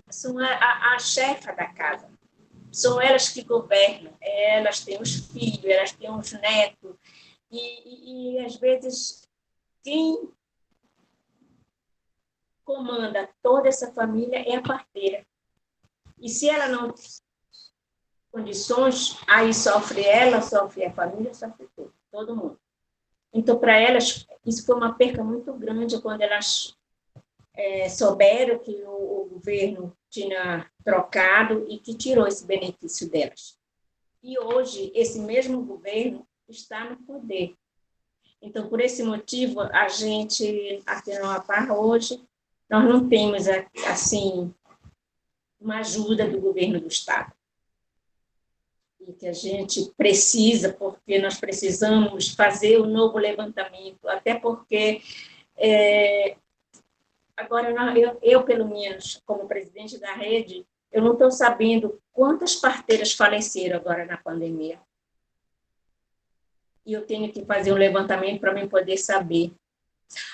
[SPEAKER 4] são a chefa da casa, são elas que governam, elas têm os filhos, elas têm os netos, e às vezes quem comanda toda essa família é a parteira. E se ela não tem condições, aí sofre ela, sofre a família, sofre todo mundo. Então, para elas, isso foi uma perca muito grande quando elas souberam que o governo tinha trocado e que tirou esse benefício delas. E hoje, esse mesmo governo está no poder. Então, por esse motivo, a gente, aqui no Amapá, hoje, nós não temos, assim, uma ajuda do governo do estado. E que a gente precisa, porque nós precisamos fazer o novo levantamento, até porque Agora, eu, pelo menos, como presidente da rede, eu não estou sabendo quantas parteiras faleceram agora na pandemia. E eu tenho que fazer um levantamento para mim poder saber.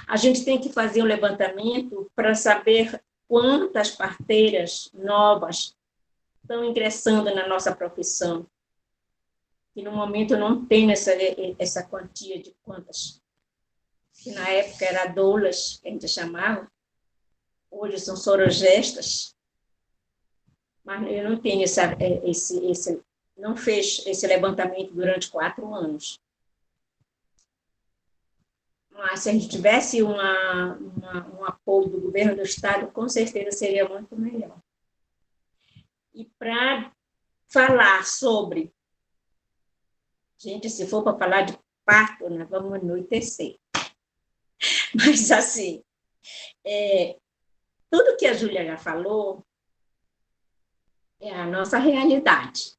[SPEAKER 4] A gente tem que fazer um levantamento para saber quantas parteiras novas estão ingressando na nossa profissão. E, no momento, eu não tenho essa quantia de quantas. Que na época era doulas, que a gente chamava. Hoje são sorogestas, mas eu não tenho não fez esse levantamento durante 4 anos. Mas se a gente tivesse um apoio do governo do estado, com certeza seria muito melhor. E para falar sobre, gente, se for para falar de parto, nós vamos anoitecer. Mas assim, tudo que a Júlia já falou é a nossa realidade.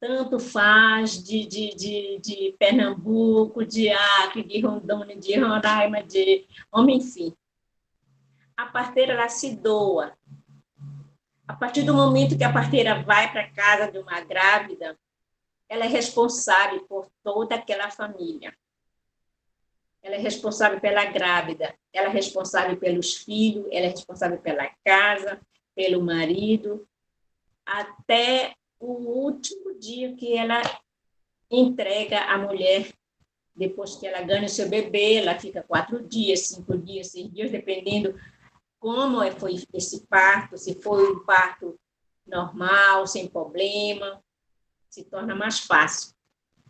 [SPEAKER 4] Tanto faz de Pernambuco, de Acre, de Rondônia, de Roraima, enfim. A parteira, ela se doa. A partir do momento que a parteira vai para a casa de uma grávida, ela é responsável por toda aquela família. Ela é responsável pela grávida, ela é responsável pelos filhos, ela é responsável pela casa, pelo marido, até o último dia que ela entrega a mulher, depois que ela ganha o seu bebê, ela fica 4 dias, 5 dias, 6 dias, dependendo como foi esse parto, se foi um parto normal, sem problema, se torna mais fácil.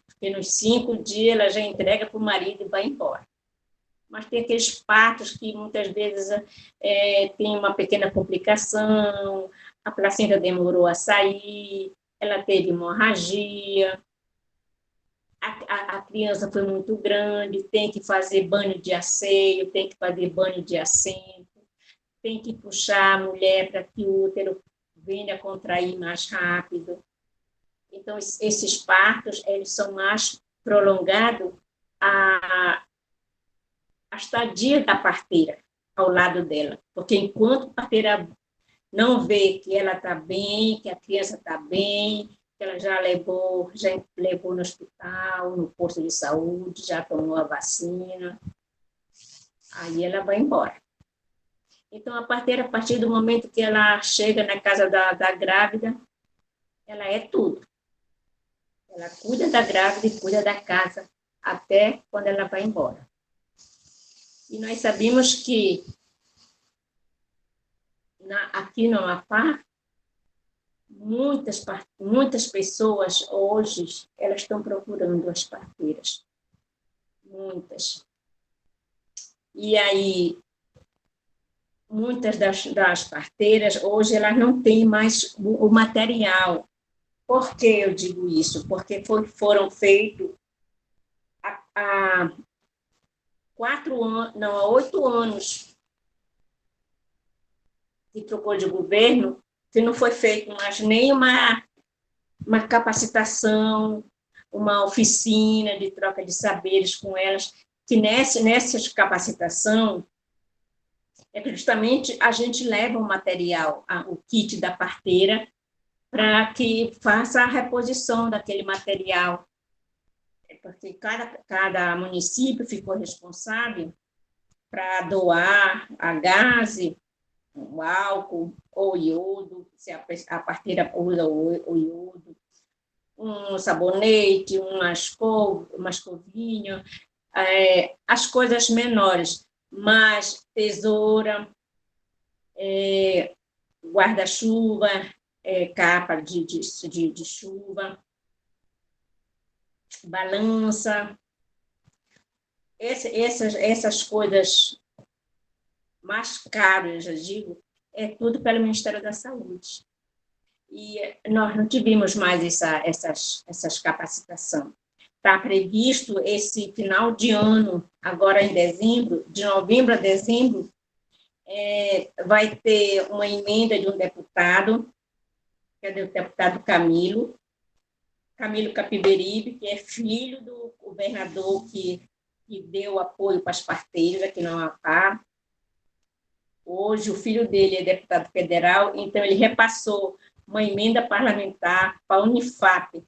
[SPEAKER 4] Porque nos 5 dias ela já entrega para o marido e vai embora. Mas tem aqueles partos que muitas vezes tem uma pequena complicação, a placenta demorou a sair, ela teve hemorragia, a criança foi muito grande, tem que fazer banho de asseio, tem que fazer banho de assento, tem que puxar a mulher para que o útero venha contrair mais rápido. Então, esses partos, eles são mais prolongados a estadia da parteira ao lado dela, porque enquanto a parteira não vê que ela está bem, que a criança está bem, que ela já levou no hospital, no posto de saúde, já tomou a vacina, aí ela vai embora. Então, a parteira, a partir do momento que ela chega na casa da grávida, ela é tudo. Ela cuida da grávida e cuida da casa, até quando ela vai embora. E nós sabemos que aqui no Amapá, muitas pessoas hoje, elas estão procurando as parteiras. Muitas. E aí, muitas das parteiras, hoje, elas não têm mais o material. Por que eu digo isso? Porque foram feitos há 8 anos que trocou de governo, que não foi feito mais nenhuma capacitação, uma oficina de troca de saberes com elas, que nessa capacitação é que justamente a gente leva o material, o kit da parteira, para que faça a reposição daquele material, porque cada município ficou responsável para doar a gaze, o álcool ou iodo, se a parteira usa o iodo, um sabonete, uma escovinha, as coisas menores, mas tesoura, guarda-chuva, capa de chuva, balança, essas coisas mais caras, eu já digo, é tudo pelo Ministério da Saúde. E nós não tivemos mais essas capacitações. Está previsto esse final de ano, agora em dezembro, de novembro a dezembro, vai ter uma emenda de um deputado, que é o deputado Camilo Capiberibe, que é filho do governador que deu apoio para as parteiras aqui no Amapá. hoje o filho dele é deputado federal, então ele repassou uma emenda parlamentar para a Unifap,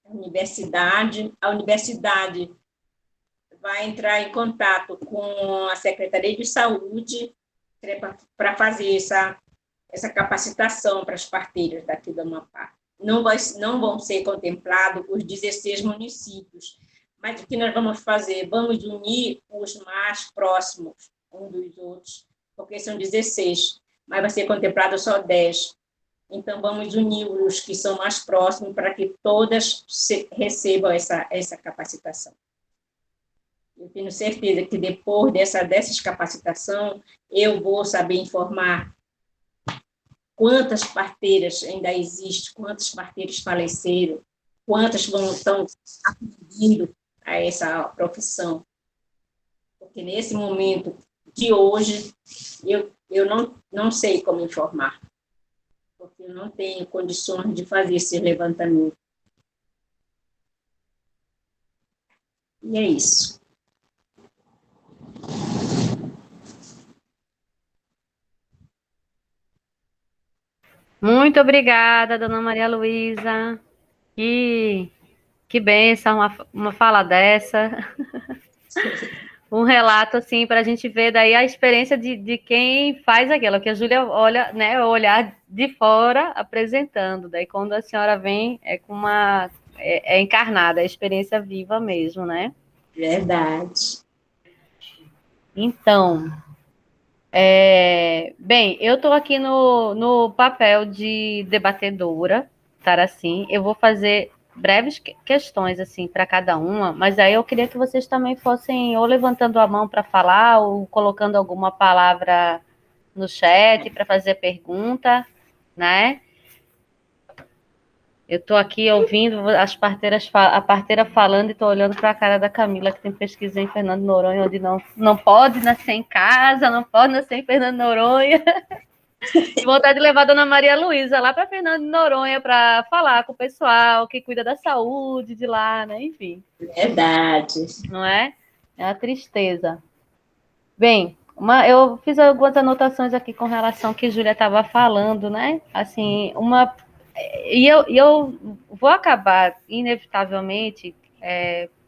[SPEAKER 4] a universidade vai entrar em contato com a Secretaria de Saúde para fazer essa capacitação para as parteiras daqui do Amapá. Não vão ser contemplados os 16 municípios, mas o que nós vamos fazer? Vamos unir os mais próximos um dos outros, porque são 16, mas vai ser contemplado só 10. Então, vamos unir os que são mais próximos para que todas recebam essa capacitação. Eu tenho certeza que depois dessas capacitação, eu vou saber informar quantas parteiras ainda existem, quantas parteiras faleceram, quantas estão acudindo a essa profissão. Porque nesse momento de hoje, eu não sei como informar, porque eu não tenho condições de fazer esse levantamento. E é isso.
[SPEAKER 2] Muito obrigada, dona Maria Luísa. Que bênção uma fala dessa. Um relato, assim, para a gente ver daí a experiência de quem faz aquilo, que a Júlia olha, né, o olhar de fora apresentando. Daí, quando a senhora vem, é com é encarnada, é experiência viva mesmo, né?
[SPEAKER 4] Verdade.
[SPEAKER 2] Então, bem, eu estou aqui no papel de debatedora, tá assim. Eu vou fazer breves questões assim para cada uma, mas aí eu queria que vocês também fossem ou levantando a mão para falar ou colocando alguma palavra no chat para fazer pergunta, né? Eu estou aqui ouvindo as a parteira falando e estou olhando para a cara da Camila, que tem pesquisa em Fernando de Noronha, onde não pode nascer em casa, não pode nascer em Fernando de Noronha. E vontade de levar a dona Maria Luísa lá para Fernando de Noronha para falar com o pessoal que cuida da saúde de lá, né? Enfim.
[SPEAKER 4] Verdade.
[SPEAKER 2] Não é? É uma tristeza. Bem, eu fiz algumas anotações aqui com relação ao que a Júlia estava falando, né? Assim, E eu vou acabar, inevitavelmente,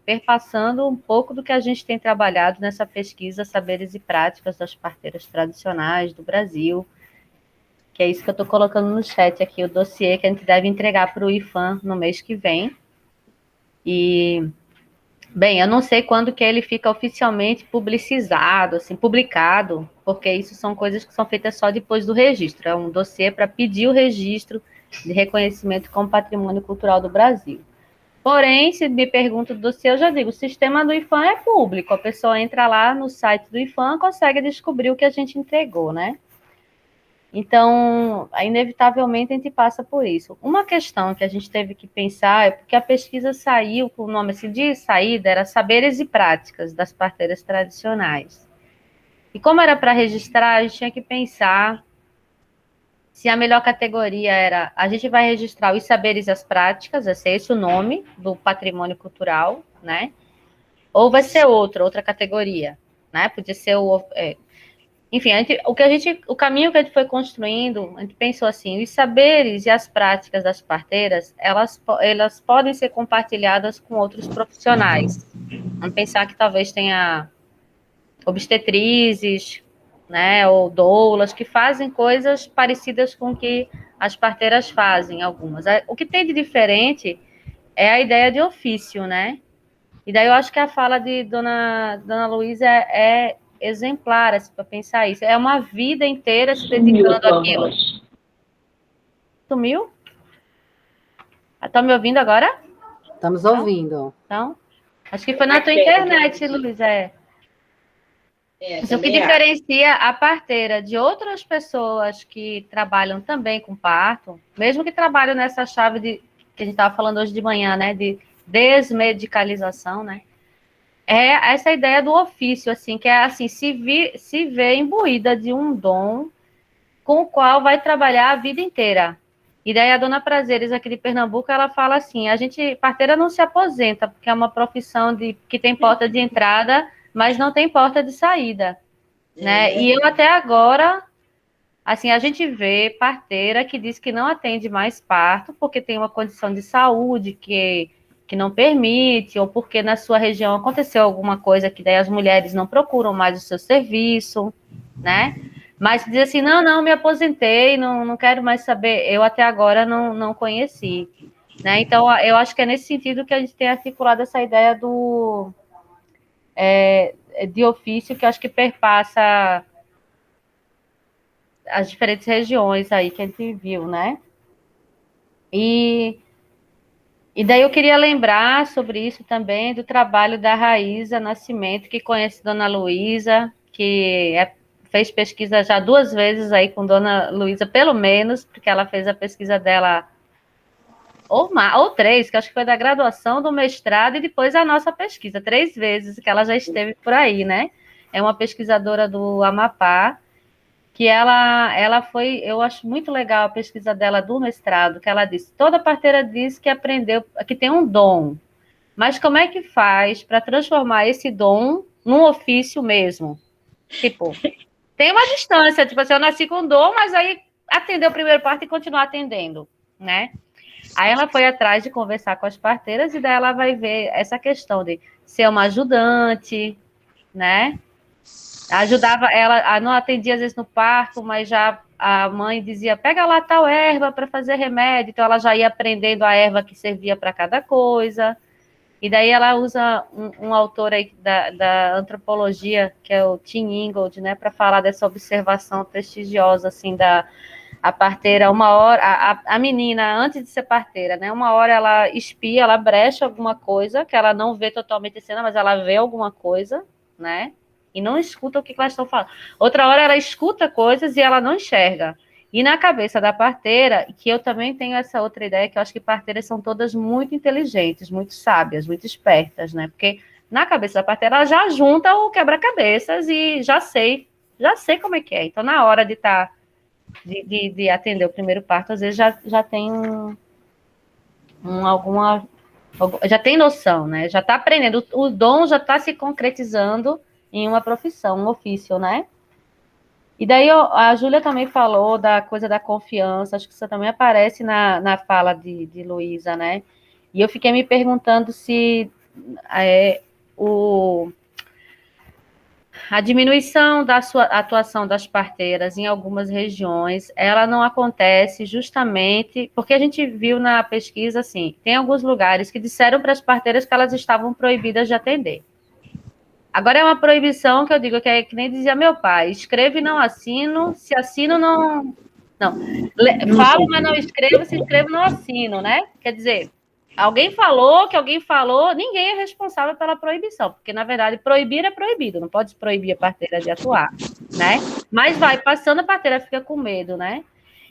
[SPEAKER 2] perpassando um pouco do que a gente tem trabalhado nessa pesquisa Saberes e Práticas das Parteiras Tradicionais do Brasil, que é isso que eu estou colocando no chat aqui, o dossiê que a gente deve entregar para o IFAM no mês que vem. E, bem, eu não sei quando que ele fica oficialmente publicizado, assim, publicado, porque isso são coisas que são feitas só depois do registro. É um dossiê para pedir o registro de reconhecimento como patrimônio cultural do Brasil. Porém, se me pergunta do dossiê, eu já digo, o sistema do IFAM é público, a pessoa entra lá no site do IFAM, consegue descobrir o que a gente entregou, né? Então, inevitavelmente, a gente passa por isso. Uma questão que a gente teve que pensar é porque a pesquisa saiu, com o nome assim, de saída, era Saberes e Práticas das Parteiras Tradicionais. E como era para registrar, a gente tinha que pensar se a melhor categoria era, a gente vai registrar os saberes e as práticas, vai ser esse o nome do patrimônio cultural, né? Ou vai ser outra categoria, né? Podia ser enfim, o caminho que a gente foi construindo, a gente pensou assim, os saberes e as práticas das parteiras, elas podem ser compartilhadas com outros profissionais. Vamos pensar que talvez tenha obstetrizes, né, ou doulas, que fazem coisas parecidas com o que as parteiras fazem, algumas. O que tem de diferente é a ideia de ofício, né? E daí eu acho que a fala de Dona Luísa é exemplar, assim, para pensar isso. É uma vida inteira se dedicando àquilo. Sumiu? Estão me ouvindo agora?
[SPEAKER 3] Estamos ouvindo.
[SPEAKER 2] Então, acho que foi na tua internet, Luísa. O que diferencia a parteira de outras pessoas que trabalham também com parto, mesmo que trabalham nessa chave que a gente estava falando hoje de manhã, né, de desmedicalização, né, é essa ideia do ofício, assim, que é assim, se vê imbuída de um dom com o qual vai trabalhar a vida inteira. E daí a dona Prazeres aqui de Pernambuco, ela fala assim, parteira não se aposenta, porque é uma profissão que tem porta de entrada, mas não tem porta de saída. né? E eu até agora, assim, a gente vê parteira que diz que não atende mais parto porque tem uma condição de saúde que não permite, ou porque na sua região aconteceu alguma coisa que daí as mulheres não procuram mais o seu serviço, né? Mas diz assim, não, me aposentei, não quero mais saber, eu até agora não conheci, né? Então, eu acho que é nesse sentido que a gente tem articulado essa ideia de ofício, que eu acho que perpassa as diferentes regiões aí que a gente viu, né? E daí eu queria lembrar sobre isso também do trabalho da Raíza Nascimento, que conhece Dona Luísa, fez pesquisa já 2 vezes aí com Dona Luísa, pelo menos, porque ela fez a pesquisa dela, ou 3, que acho que foi da graduação, do mestrado e depois a nossa pesquisa, 3 vezes que ela já esteve por aí, né? É uma pesquisadora do Amapá, que ela foi, eu acho muito legal a pesquisa dela do mestrado, que ela disse, toda parteira diz que aprendeu, que tem um dom, mas como é que faz para transformar esse dom num ofício mesmo? Tipo, tem uma distância, tipo assim, eu nasci com dom, mas aí atendeu o primeiro parto e continuar atendendo, né? Aí ela foi atrás de conversar com as parteiras e daí ela vai ver essa questão de ser uma ajudante, né? Ajudava ela, não atendia às vezes no parto, mas já a mãe dizia, pega lá tal erva para fazer remédio, então ela já ia aprendendo a erva que servia para cada coisa. E daí ela usa um autor aí da antropologia, que é o Tim Ingold, né, para falar dessa observação prestigiosa, assim, a parteira, uma hora, a menina, antes de ser parteira, né, uma hora ela espia, ela brecha alguma coisa, que ela não vê totalmente a cena, mas ela vê alguma coisa, né, e não escuta o que elas estão falando. Outra hora ela escuta coisas e ela não enxerga. E na cabeça da parteira, que eu também tenho essa outra ideia, que eu acho que parteiras são todas muito inteligentes, muito sábias, muito espertas, né? Porque na cabeça da parteira ela já junta o quebra-cabeças e já sei como é que é. Então, na hora de atender o primeiro parto, às vezes já tem já tem noção, né? Já está aprendendo, o dom já está se concretizando em uma profissão, um ofício, né? E daí a Júlia também falou da coisa da confiança, acho que isso também aparece na fala de Luísa, né? E eu fiquei me perguntando se a diminuição da sua atuação das parteiras em algumas regiões, ela não acontece justamente porque a gente viu na pesquisa, assim, tem alguns lugares que disseram para as parteiras que elas estavam proibidas de atender. Agora é uma proibição que eu digo que é que nem dizia meu pai: escrevo e não assino, se assino não. Não. Falo, mas não escrevo, se escrevo, não assino, né? Quer dizer, alguém falou que alguém falou, ninguém é responsável pela proibição, porque na verdade proibir é proibido, não pode proibir a parteira de atuar, né? Mas vai passando, a parteira fica com medo, né?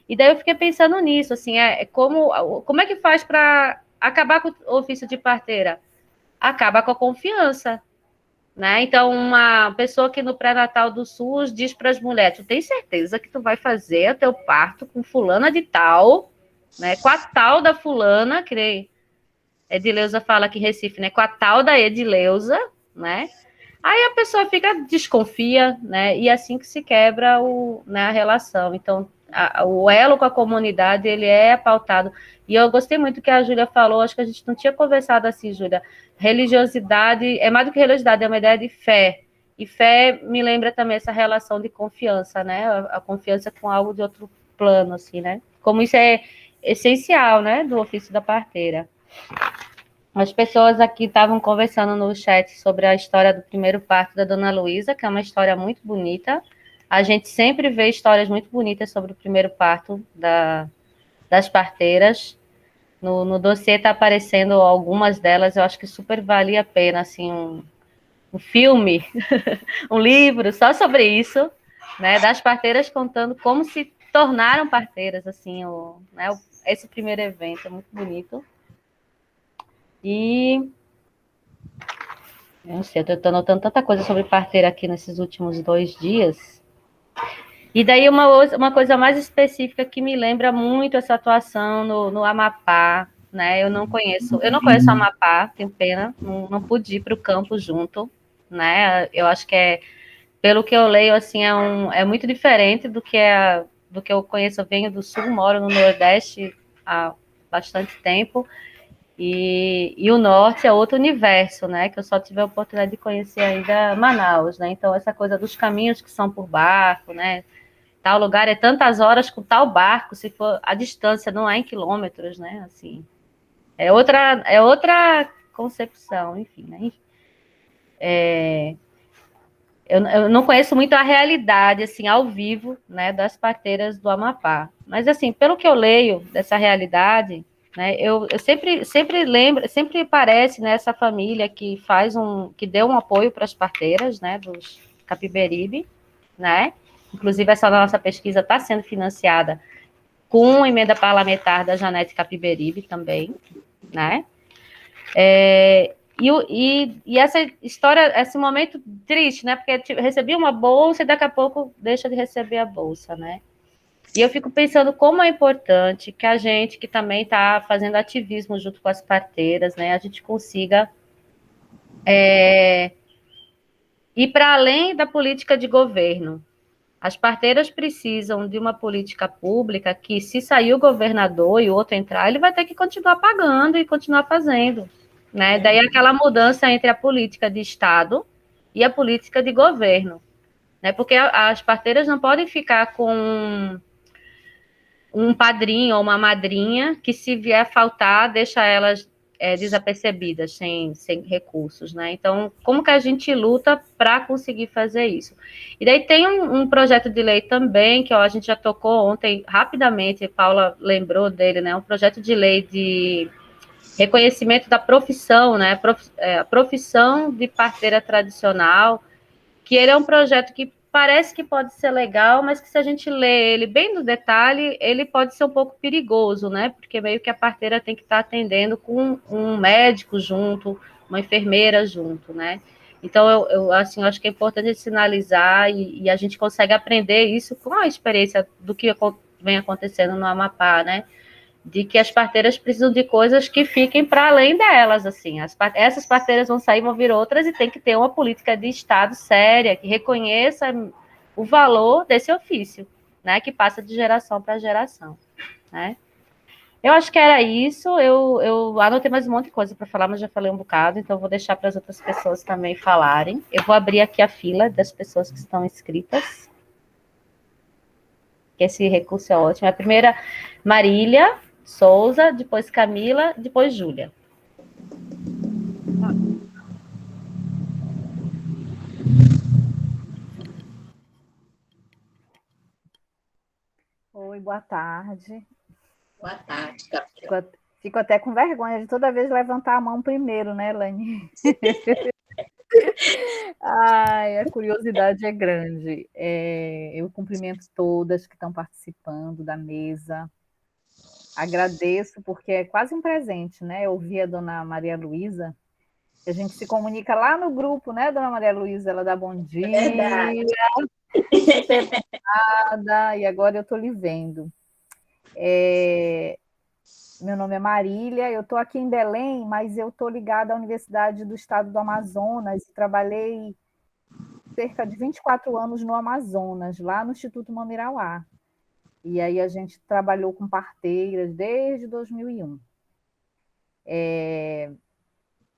[SPEAKER 2] E daí eu fiquei pensando nisso, assim, como é que faz para acabar com o ofício de parteira? Acaba com a confiança, né? Então, uma pessoa que no pré-natal do SUS diz para as mulheres: tu tem certeza que tu vai fazer o teu parto com fulana de tal, né? Com a tal da fulana, que Edileuza fala aqui em Recife, né? Com a tal da Edileuza, né? Aí a pessoa desconfia, né? E é assim que se quebra a relação. Então, o elo com a comunidade, ele é pautado. E eu gostei muito que a Júlia falou, acho que a gente não tinha conversado assim, Júlia. Religiosidade, é mais do que religiosidade, é uma ideia de fé. E fé me lembra também essa relação de confiança, né? A confiança com algo de outro plano, assim, né? Como isso é essencial, né? Do ofício da parteira. As pessoas aqui estavam conversando no chat sobre a história do primeiro parto da Dona Luísa, que é uma história muito bonita. A gente sempre vê histórias muito bonitas sobre o primeiro parto das parteiras. No dossiê está aparecendo algumas delas, eu acho que super valia a pena, assim, um filme, um livro só sobre isso, né, das parteiras contando como se tornaram parteiras, assim, esse primeiro evento é muito bonito. E eu não sei, eu estou notando tanta coisa sobre parteira aqui nesses últimos 2 dias. E daí uma coisa mais específica que me lembra muito essa atuação no Amapá, né? Eu não conheço o Amapá, tenho pena, não pude ir para o campo junto, né? Eu acho que pelo que eu leio, assim, é muito diferente do que eu conheço. Eu venho do Sul, moro no Nordeste há bastante tempo, e o Norte é outro universo, né? Que eu só tive a oportunidade de conhecer ainda Manaus, né? Então, essa coisa dos caminhos que são por barco, né? Tal lugar é tantas horas com tal barco, se for a distância não é em quilômetros, né? Assim, é outra concepção, enfim, né? Eu não conheço muito a realidade, assim, ao vivo, né, das parteiras do Amapá. Mas, assim, pelo que eu leio dessa realidade, né, eu sempre lembro, sempre parece nessa família que deu um apoio para as parteiras, né, dos Capiberibe, né? Inclusive, essa nossa pesquisa está sendo financiada com emenda parlamentar da Janete Capiberibe também, né? E essa história, esse momento triste, né? Porque recebi uma bolsa e daqui a pouco deixa de receber a bolsa, né? E eu fico pensando como é importante que a gente, que também está fazendo ativismo junto com as parteiras, né? A gente consiga ir para além da política de governo. As parteiras precisam de uma política pública que, se sair o governador e o outro entrar, ele vai ter que continuar pagando e continuar fazendo, né? Daí aquela mudança entre a política de Estado e a política de governo, né? Porque as parteiras não podem ficar com um padrinho ou uma madrinha que, se vier faltar, deixa elas desapercebidas, sem recursos, né? Então, como que a gente luta para conseguir fazer isso? E daí tem um projeto de lei também, que a gente já tocou ontem, rapidamente, Paula lembrou dele, né? Um projeto de lei de reconhecimento da profissão, né? A profissão de parteira tradicional, que ele é um projeto que parece que pode ser legal, mas que, se a gente lê ele bem no detalhe, ele pode ser um pouco perigoso, né? Porque meio que a parteira tem que estar atendendo com um médico junto, uma enfermeira junto, né? Então, assim, eu acho que é importante sinalizar e a gente consegue aprender isso com a experiência do que vem acontecendo no Amapá, né? De que as parteiras precisam de coisas que fiquem para além delas, assim. Essas parteiras vão sair, vão vir outras, e tem que ter uma política de Estado séria, que reconheça o valor desse ofício, né, que passa de geração para geração, né. Eu acho que era isso. Eu anotei mais um monte de coisa para falar, mas já falei um bocado, então vou deixar para as outras pessoas também falarem. Eu vou abrir aqui a fila das pessoas que estão inscritas, que esse recurso é ótimo. A primeira, Marília Souza, depois Camila, depois Júlia.
[SPEAKER 1] Oi, boa tarde.
[SPEAKER 4] Boa tarde,
[SPEAKER 1] Fico até com vergonha de toda vez levantar a mão primeiro, né, Lani? Ai, a curiosidade é grande. Eu cumprimento todas que estão participando da mesa. Agradeço, porque é quase um presente, né? Eu ouvi a dona Maria Luísa, que a gente se comunica lá no grupo, né, dona Maria Luísa? Ela dá bom dia,
[SPEAKER 4] verdade.
[SPEAKER 1] e agora eu estou lhe vendo. Meu nome é Marília, eu estou aqui em Belém, mas eu estou ligada à Universidade do Estado do Amazonas e trabalhei cerca de 24 anos no Amazonas, lá no Instituto Mamirauá. E aí a gente trabalhou com parteiras desde 2001.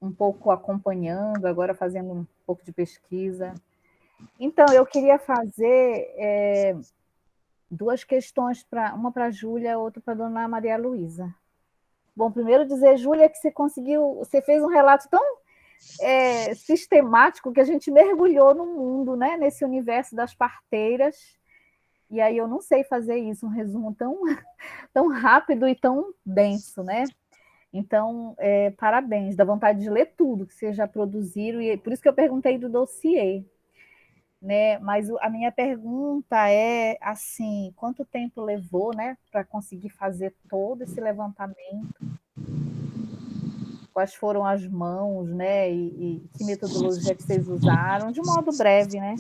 [SPEAKER 1] Um pouco acompanhando, agora fazendo um pouco de pesquisa. Então, eu queria fazer duas questões, uma para a Júlia, outra para a dona Maria Luísa. Bom, primeiro dizer, Júlia, que você fez um relato tão sistemático que a gente mergulhou no mundo, né, nesse universo das parteiras, e aí eu não sei fazer isso, um resumo tão rápido e tão denso, né? Então, parabéns, dá vontade de ler tudo que vocês já produziram, e por isso que eu perguntei do dossiê, né? Mas a minha pergunta é assim, quanto tempo levou, né, para conseguir fazer todo esse levantamento? Quais foram as mãos, né? E que metodologia que vocês usaram, de modo breve, né?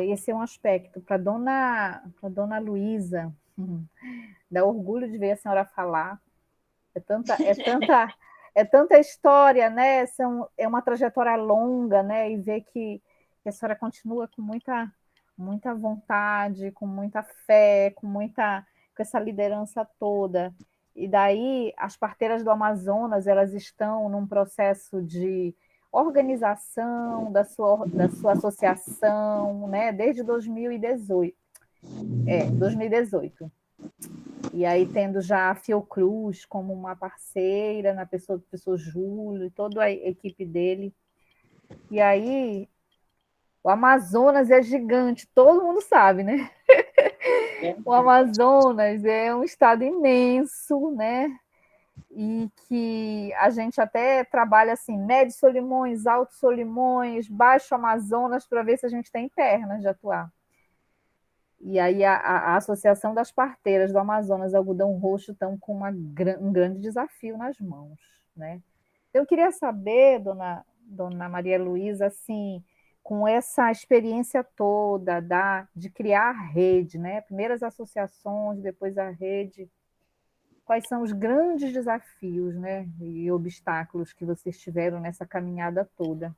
[SPEAKER 1] Esse é um aspecto. Para dona Luísa, dá orgulho de ver a senhora falar. É é tanta história, né? É uma trajetória longa, né? E ver que a senhora continua com muita vontade, com muita fé, com essa liderança toda. E daí, as parteiras do Amazonas, elas estão num processo de organização da sua associação, né? Desde 2018. 2018. E aí, tendo já a Fiocruz como uma parceira, na pessoa do professor Júlio e toda a equipe dele. E aí, o Amazonas é gigante, todo mundo sabe, né? O Amazonas é um estado imenso, né? E que a gente até trabalha assim, Médio Solimões, Alto Solimões, Baixo Amazonas, para ver se a gente tem pernas de atuar. E aí a Associação das Parteiras do Amazonas Algodão Roxo estão com um grande desafio nas mãos, né? Eu queria saber, dona Maria Luísa, assim, com essa experiência toda de criar a rede, né? Primeiro as associações, depois a rede, quais são os grandes desafios, né, e obstáculos que vocês tiveram nessa caminhada toda?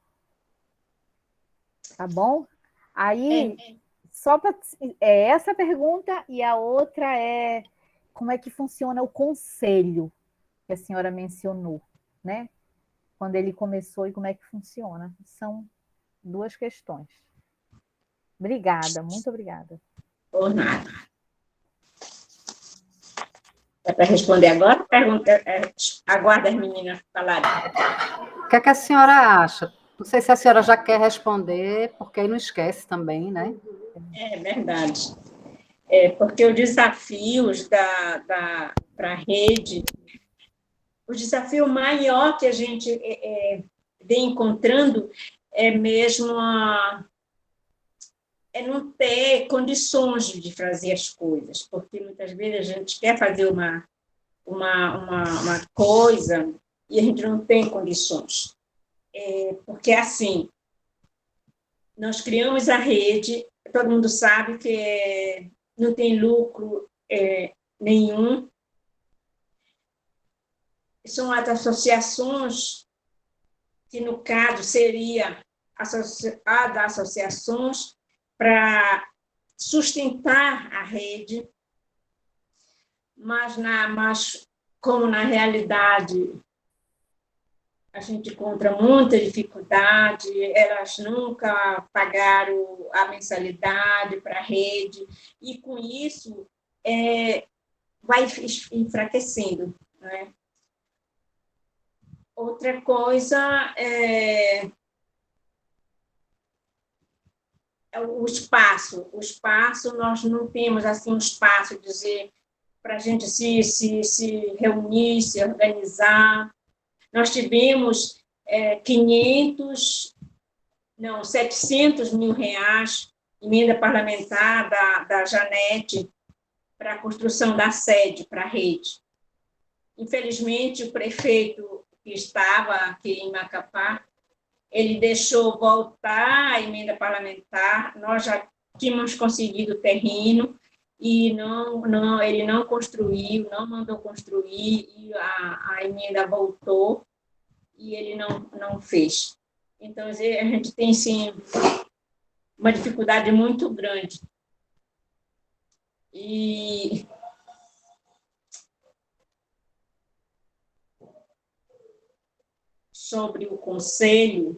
[SPEAKER 1] Tá bom? Aí, só para essa pergunta, e a outra é como é que funciona o conselho que a senhora mencionou, né? Quando ele começou e como é que funciona. São duas questões. Obrigada, muito obrigada.
[SPEAKER 4] Por nada. É para responder agora? Aguarda as meninas falarem.
[SPEAKER 3] O que é que a senhora acha? Não sei se a senhora já quer responder, porque aí não esquece também, né?
[SPEAKER 4] É verdade. Porque os desafios para a rede, o desafio maior que a gente vem encontrando é mesmo não ter condições de fazer as coisas, porque muitas vezes a gente quer fazer uma coisa e a gente não tem condições. Porque, assim, nós criamos a rede, todo mundo sabe que não tem lucro nenhum. São as associações, que no caso seria a das associações, para sustentar a rede, mas como na realidade a gente encontra muita dificuldade, elas nunca pagaram a mensalidade para a rede, e com isso vai enfraquecendo, né? Outra coisa é o espaço. O espaço, nós não temos assim um espaço, dizer, para a gente se reunir, se organizar. Nós tivemos 700 mil reais, emenda parlamentar da Janete, para a construção da sede para a rede. Infelizmente, o prefeito que estava aqui em Macapá, ele deixou voltar a emenda parlamentar, nós já tínhamos conseguido o terreno, e ele não construiu, não mandou construir, e a emenda voltou, e ele não fez. Então, a gente tem, sim, uma dificuldade muito grande. E sobre o conselho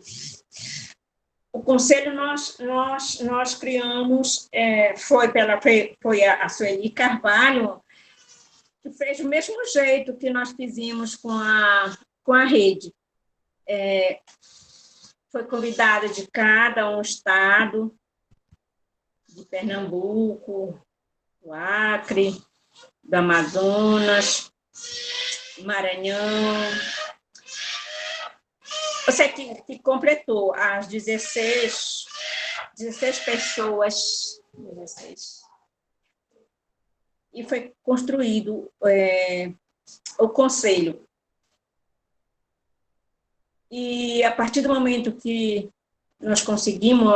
[SPEAKER 4] nós criamos, foi a Sueli Carvalho, que fez do mesmo jeito que nós fizemos com a rede. Foi convidada de cada um estado, de Pernambuco, do Acre, do Amazonas, Maranhão. Você que completou as 16 pessoas, 16, e foi construído o conselho. E, a partir do momento que nós conseguimos,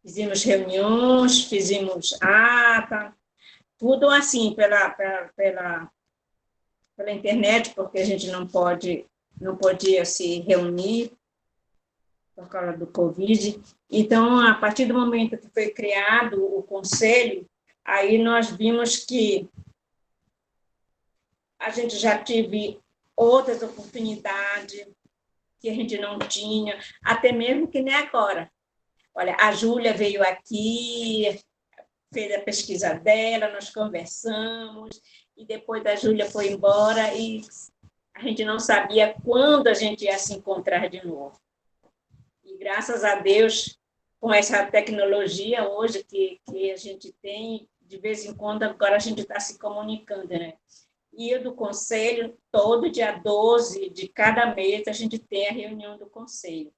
[SPEAKER 4] fizemos reuniões, fizemos ata, tudo assim, pela internet, porque a gente não podia se reunir por causa do Covid. Então, a partir do momento que foi criado o conselho, aí nós vimos que a gente já teve outras oportunidades que a gente não tinha, até mesmo que nem agora. Olha, a Júlia veio aqui, fez a pesquisa dela, nós conversamos, e depois a Júlia foi embora, e a gente não sabia quando a gente ia se encontrar de novo. E graças a Deus, com essa tecnologia hoje que a gente tem, de vez em quando, agora a gente está se comunicando, né? E do conselho, todo dia 12 de cada mês, a gente tem a reunião do conselho.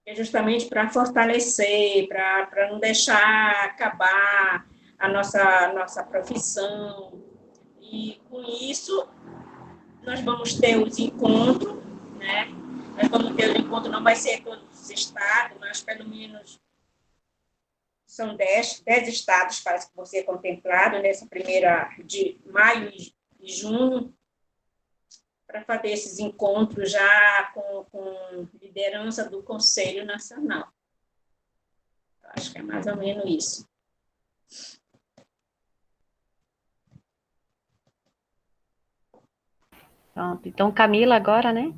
[SPEAKER 4] É justamente para fortalecer, para não deixar acabar a nossa profissão. E com isso, nós vamos ter os encontros, né? Nós vamos ter o encontro, não vai ser todos os estados, mas pelo menos são 10 estados parece que vão ser contemplados nessa primeira de maio e junho, para fazer esses encontros já com liderança do Conselho Nacional. Acho que é mais ou menos isso.
[SPEAKER 2] Pronto. Então, Camila agora, né?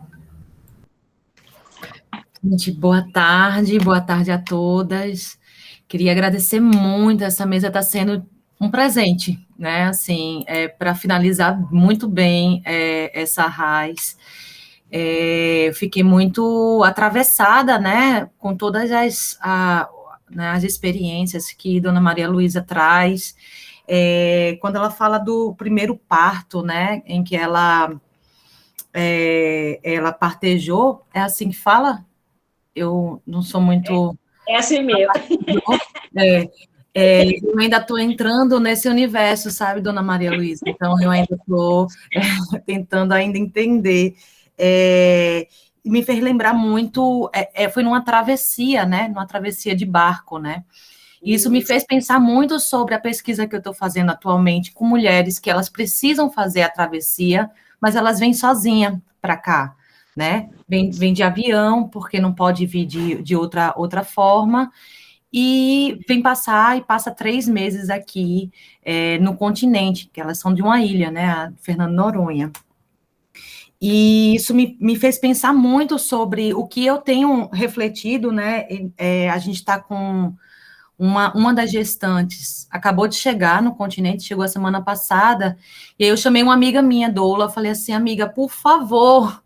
[SPEAKER 5] Gente, boa tarde a todas. Queria agradecer muito, essa mesa está sendo um presente, né, assim, para finalizar muito bem essa RAIS. Eu fiquei muito atravessada, né, com todas as experiências que Dona Maria Luísa traz, quando ela fala do primeiro parto, né, em que ela partejou, é assim que fala? Eu não sou muito...
[SPEAKER 4] É assim mesmo.
[SPEAKER 5] Eu ainda estou entrando nesse universo, sabe, Dona Maria Luísa? Então, eu ainda estou tentando ainda entender. Me fez lembrar muito, foi numa travessia, né? Numa travessia de barco, né? E isso me fez pensar muito sobre a pesquisa que eu estou fazendo atualmente com mulheres que elas precisam fazer a travessia, mas elas vêm sozinhas para cá, né? Vem de avião, porque não pode vir de outra forma, e vem passar e passa 3 meses aqui no continente, que elas são de uma ilha, né, a Fernando Noronha. E isso me fez pensar muito sobre o que eu tenho refletido, né, a gente está com uma das gestantes, acabou de chegar no continente, chegou a semana passada, e aí eu chamei uma amiga minha, doula, falei assim, amiga, por favor,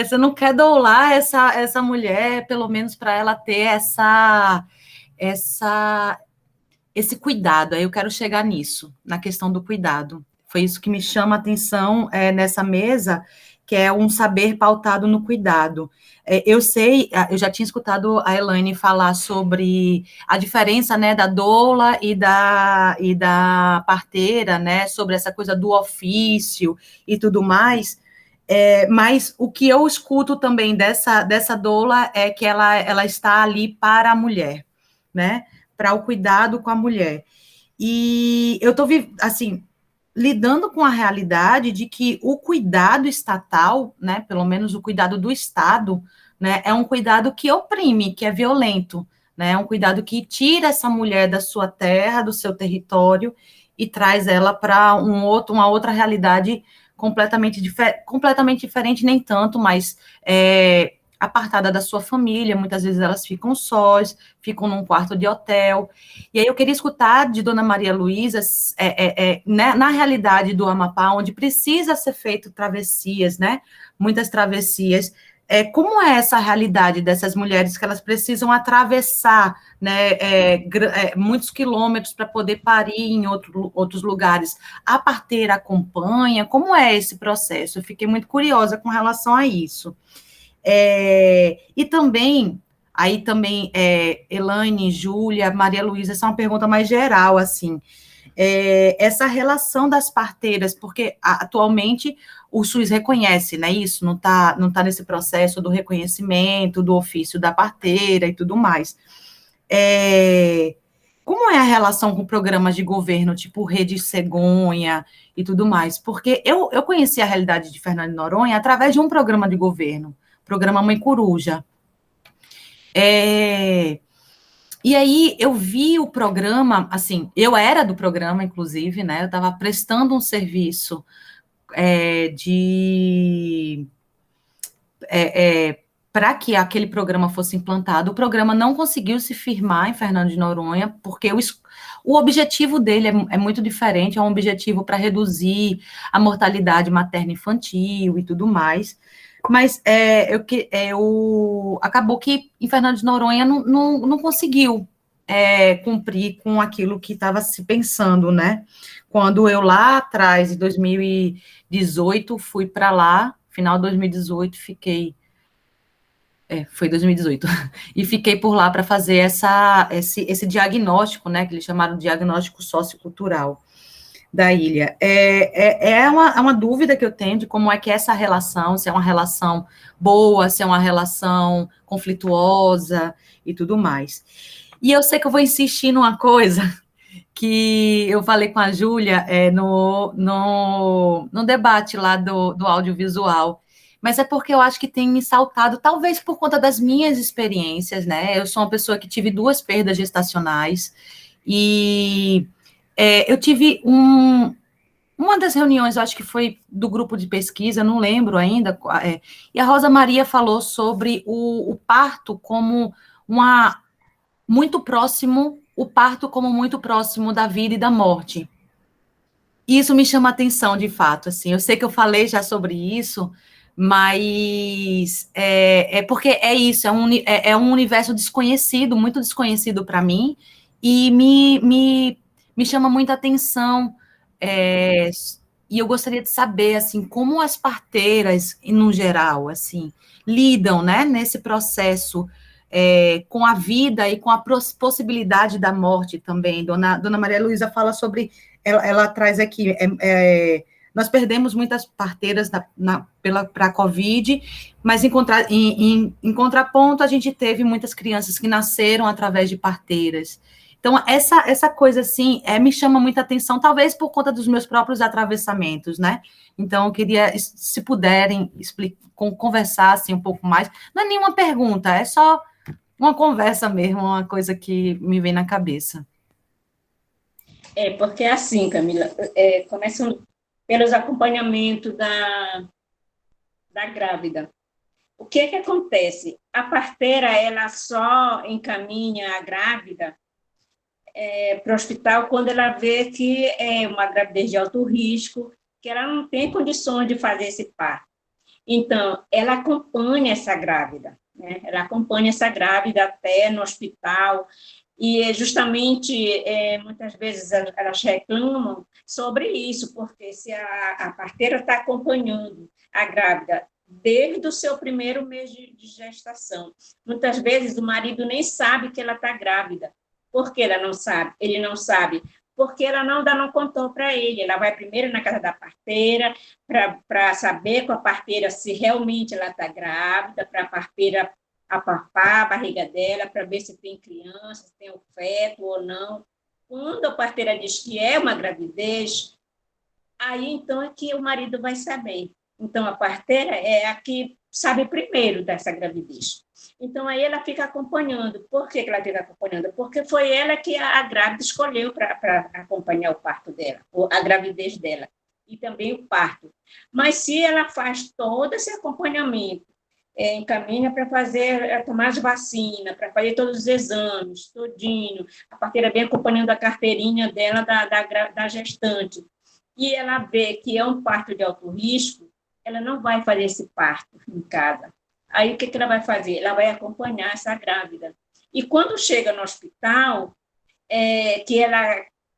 [SPEAKER 5] você não quer doular essa mulher, pelo menos para ela ter esse cuidado. Aí eu quero chegar nisso, na questão do cuidado. Foi isso que me chama a atenção nessa mesa, que é um saber pautado no cuidado. Eu já tinha escutado a Elaine falar sobre a diferença, né, da doula e da parteira, né, sobre essa coisa do ofício e tudo mais. Mas o que eu escuto também dessa doula é que ela está ali para a mulher, né? Para o cuidado com a mulher. E eu estou, assim, lidando com a realidade de que o cuidado estatal, né? Pelo menos o cuidado do Estado, né? É um cuidado que oprime, que é violento, né? É um cuidado que tira essa mulher da sua terra, do seu território, e traz ela para uma outra realidade completamente diferente, nem tanto, mas apartada da sua família, muitas vezes elas ficam sós, ficam num quarto de hotel, e aí eu queria escutar de Dona Maria Luísa, né, na realidade do Amapá, onde precisa ser feito travessias, né, muitas travessias, como é essa realidade dessas mulheres que elas precisam atravessar, né, muitos quilômetros para poder parir em outros lugares? A parteira acompanha? Como é esse processo? Eu fiquei muito curiosa com relação a isso. E também, Elaine, Júlia, Maria Luísa, essa é uma pergunta mais geral, assim, essa relação das parteiras, porque atualmente o SUS reconhece, né, isso, não tá nesse processo do reconhecimento do ofício da parteira e tudo mais. como é a relação com programas de governo, tipo Rede Cegonha e tudo mais? Porque eu conheci a realidade de Fernando de Noronha através de um programa de governo, programa Mãe Coruja. E aí eu vi o programa, assim, eu era do programa, inclusive, né? Eu estava prestando um serviço para que aquele programa fosse implantado. O programa não conseguiu se firmar em Fernando de Noronha, porque o objetivo dele é muito diferente, é um objetivo para reduzir a mortalidade materno-infantil e tudo mais. Mas acabou que em Fernando de Noronha não conseguiu cumprir com aquilo que estava se pensando, né? Quando eu lá atrás, em 2018, fui para lá, final de 2018, foi 2018, e fiquei por lá para fazer esse diagnóstico, né, que eles chamaram de diagnóstico sociocultural da ilha. É uma dúvida que eu tenho de como é que é essa relação, se é uma relação boa, se é uma relação conflituosa e tudo mais. E eu sei que eu vou insistir numa coisa que eu falei com a Júlia no debate lá do audiovisual, mas é porque eu acho que tem me saltado, talvez por conta das minhas experiências, né? Eu sou uma pessoa que tive 2 perdas gestacionais, e eu tive uma das reuniões, eu acho que foi do grupo de pesquisa, não lembro ainda, e a Rosa Maria falou sobre o parto como o parto como muito próximo da vida e da morte. E isso me chama a atenção, de fato, assim, eu sei que eu falei já sobre isso, mas porque é isso, é um universo desconhecido, muito desconhecido para mim, e me chama muita atenção, e eu gostaria de saber, assim, como as parteiras, no geral, assim, lidam, né, nesse processo, com a vida e com a possibilidade da morte também. Dona Maria Luísa fala sobre, ela traz aqui, nós perdemos muitas parteiras para a Covid, mas em contraponto, a gente teve muitas crianças que nasceram através de parteiras. Então, essa coisa, assim, me chama muita atenção, talvez por conta dos meus próprios atravessamentos, né? Então, eu queria, se puderem, conversar, assim, um pouco mais. Não é nenhuma pergunta, é só uma conversa mesmo, uma coisa que me vem na cabeça.
[SPEAKER 4] Porque assim, Camila, começando pelos acompanhamentos da grávida. O que acontece? A parteira, ela só encaminha a grávida para o hospital quando ela vê que é uma gravidez de alto risco, que ela não tem condições de fazer esse parto. Então, ela acompanha essa grávida, né? Ela acompanha essa grávida até no hospital, e justamente, muitas vezes elas reclamam sobre isso, porque se a parteira está acompanhando a grávida desde o seu primeiro mês de gestação, muitas vezes o marido nem sabe que ela está grávida. Por que ela não sabe? Ele não sabe porque ela não contou para ele. Ela vai primeiro na casa da parteira para saber com a parteira se realmente ela está grávida, para a parteira apalpar a barriga dela, para ver se tem criança, se tem o feto ou não. Quando a parteira diz que é uma gravidez, aí então é que o marido vai saber. Então, a parteira é a que sabe primeiro dessa gravidez. Então, aí ela fica acompanhando. Por que ela fica acompanhando? Porque foi ela que a grávida escolheu para acompanhar o parto dela, a gravidez dela, e também o parto. Mas se ela faz todo esse acompanhamento, encaminha para tomar as vacinas, para fazer todos os exames, todinho, a parteira vem acompanhando a carteirinha dela da gestante, e ela vê que é um parto de alto risco, ela não vai fazer esse parto em casa. Aí, o que ela vai fazer? Ela vai acompanhar essa grávida. E quando chega no hospital,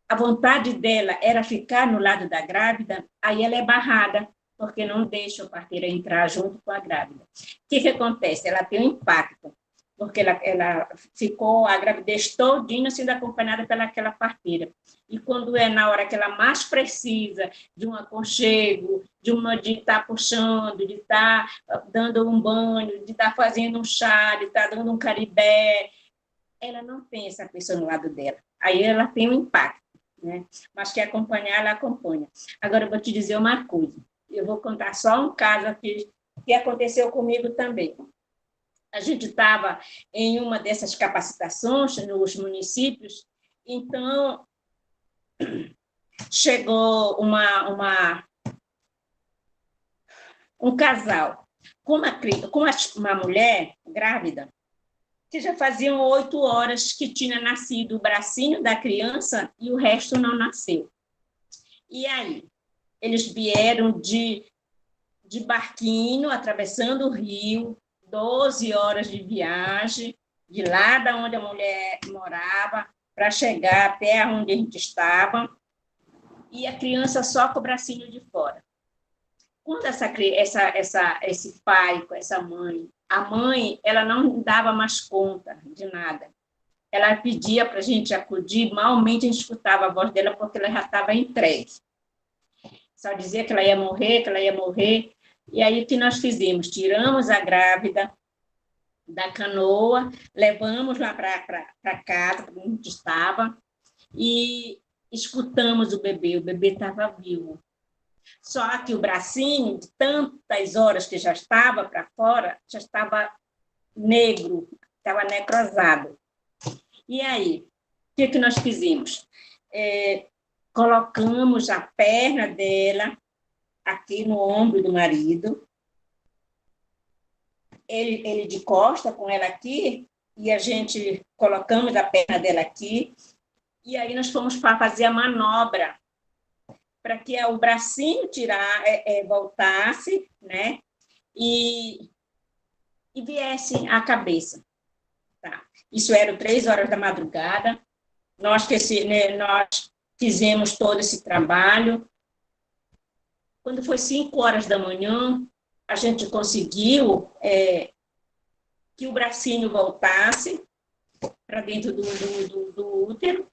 [SPEAKER 4] a vontade dela era ficar no lado da grávida, aí ela é barrada, porque não deixa a parteira entrar junto com a grávida. O que acontece? Ela tem um impacto, porque ela ficou a gravidez todinha sendo acompanhada pelaquela parteira. E quando é na hora que ela mais precisa de um aconchego, de estar puxando, de estar dando um banho, de estar fazendo um chá, de estar dando um caribé, ela não tem essa pessoa no lado dela. aí ela tem um impacto, né? Mas quer acompanhar, ela acompanha. Agora, eu vou te dizer uma coisa, eu vou contar só um caso aqui que aconteceu comigo também. A gente estava em uma dessas capacitações nos municípios, então chegou um casal com uma mulher grávida, que já faziam 8 horas que tinha nascido o bracinho da criança e o resto não nasceu. E aí, eles vieram de barquinho, atravessando o rio, 12 horas de viagem, de lá da onde a mulher morava, para chegar até onde a gente estava, e a criança só com o bracinho de fora. Quando esse pai com essa mãe, a mãe, ela não dava mais conta de nada. Ela pedia para a gente acudir, malmente a gente escutava a voz dela, porque ela já estava entregue. Só dizia que ela ia morrer, que ela ia morrer. E aí, o que nós fizemos? Tiramos a grávida da canoa, levamos lá para casa, onde a gente estava, e escutamos o bebê estava vivo. Só que o bracinho, de tantas horas que já estava para fora, já estava negro, estava necrosado. E aí, o que nós fizemos? Colocamos a perna dela aqui no ombro do marido, ele de costa com ela aqui, e a gente colocamos a perna dela aqui, e aí nós fomos para fazer a manobra, para que o bracinho voltasse, né, e viesse a cabeça. Tá. Isso era 3 horas da madrugada, nós fizemos todo esse trabalho. Quando foi 5 horas da manhã, a gente conseguiu que o bracinho voltasse para dentro do útero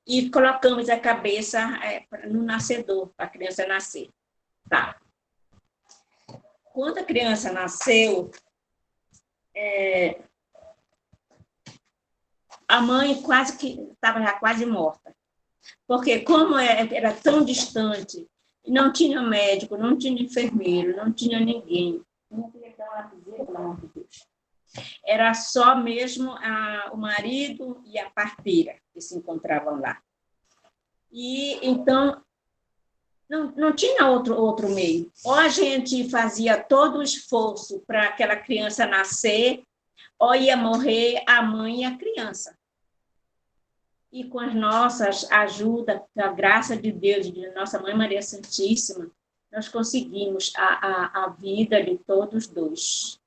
[SPEAKER 4] e colocamos a cabeça no nascedor, para a criança nascer. Tá. Quando a criança nasceu, a mãe estava já quase morta, porque como era tão distante, não tinha médico, não tinha enfermeiro, não tinha ninguém. Não queria dar uma dizer, pelo amor de Deus. Era só mesmo o marido e a parteira que se encontravam lá. E, então, não tinha outro meio. Ou a gente fazia todo o esforço para aquela criança nascer, ou ia morrer a mãe e a criança. E com as nossas ajudas, a graça de Deus, de Nossa Mãe Maria Santíssima, nós conseguimos a vida de todos dois.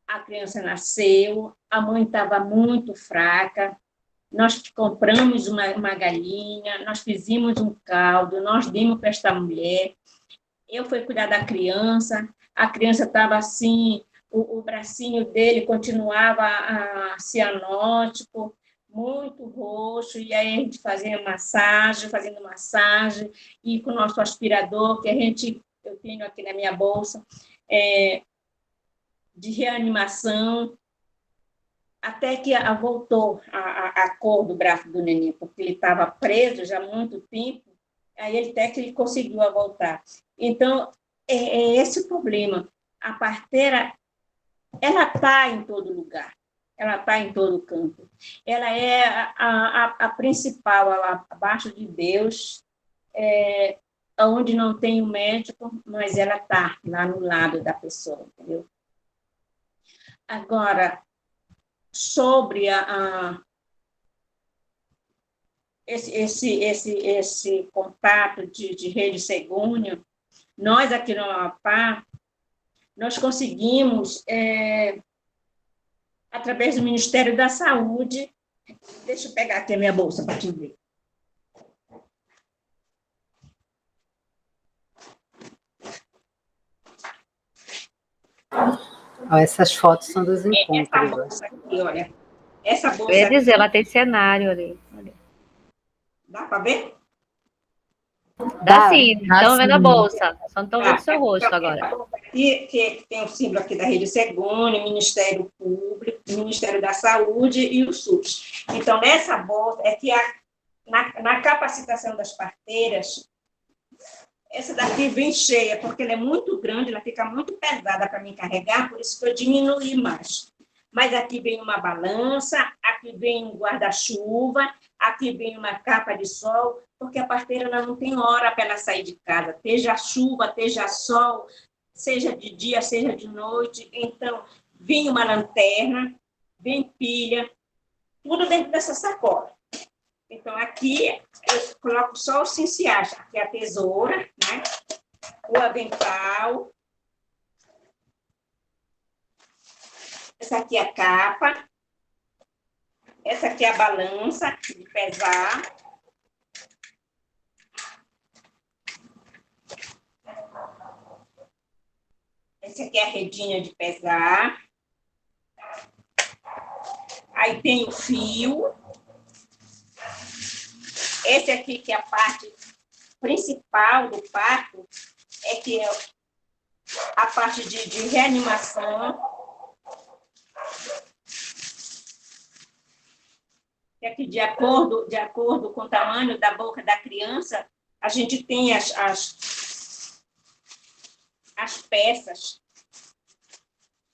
[SPEAKER 4] A criança nasceu, a mãe estava muito fraca, nós compramos uma galinha, nós fizemos um caldo, nós demos para esta mulher, eu fui cuidar da criança, a criança estava assim, o bracinho dele continuava cianótico, muito roxo, e aí a gente fazendo massagem, e com o nosso aspirador, que eu tenho aqui na minha bolsa, de reanimação, até que voltou a cor do braço do neném, porque ele estava preso já há muito tempo, aí até que ele conseguiu voltar. Então, é esse o problema. A parteira, ela está em todo lugar, ela está em todo canto. Ela é a principal, abaixo de Deus, onde não tem o médico, mas ela está lá no lado da pessoa, entendeu? Agora, sobre esse contato de rede Segúnia, nós aqui no Amapá, nós conseguimos, através do Ministério da Saúde, deixa eu pegar aqui a minha bolsa para te ver.
[SPEAKER 3] Essas fotos são dos encontros.
[SPEAKER 4] Essa bolsa aqui, olha. Essa bolsa
[SPEAKER 2] Eu ia dizer,
[SPEAKER 4] aqui,
[SPEAKER 2] ela tem cenário ali. Olha.
[SPEAKER 4] dá para ver?
[SPEAKER 2] Dá sim, estão vendo a
[SPEAKER 5] sim.
[SPEAKER 2] bolsa, só não estão vendo o seu rosto agora.
[SPEAKER 4] Que tem o símbolo aqui da Rede Segune, Ministério Público, Ministério da Saúde e o SUS. Então, nessa bolsa, é que na capacitação das parteiras, essa daqui vem cheia, porque ela é muito grande, ela fica muito pesada para mim carregar, por isso que eu diminuí mais. Mas aqui vem uma balança, aqui vem um guarda-chuva, aqui vem uma capa de sol, porque a parteira ela não tem hora para ela sair de casa, esteja chuva, esteja sol, seja de dia, seja de noite. Então, vem uma lanterna, vem pilha, tudo dentro dessa sacola. Então, aqui eu coloco só os essenciais. Aqui é a tesoura, né? O avental. Essa aqui é a capa. Essa aqui é a balança de pesar. Essa aqui é a redinha de pesar. Aí tem o fio. Esse aqui, que é a parte principal do parto, é que é a parte de reanimação. É que, de acordo com o tamanho da boca da criança, a gente tem as peças.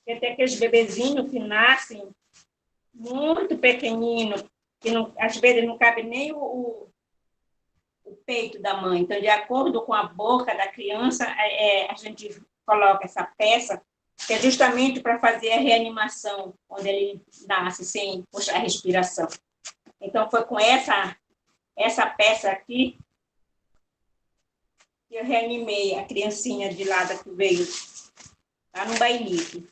[SPEAKER 4] Tem até aqueles bebezinhos que nascem muito pequeninos, que não, às vezes não cabe nem o peito da mãe. Então, de acordo com a boca da criança, a gente coloca essa peça, que é justamente para fazer a reanimação, quando ele nasce sem puxar a respiração. Então, foi com essa peça aqui que eu reanimei a criancinha de lá que veio lá no bailique.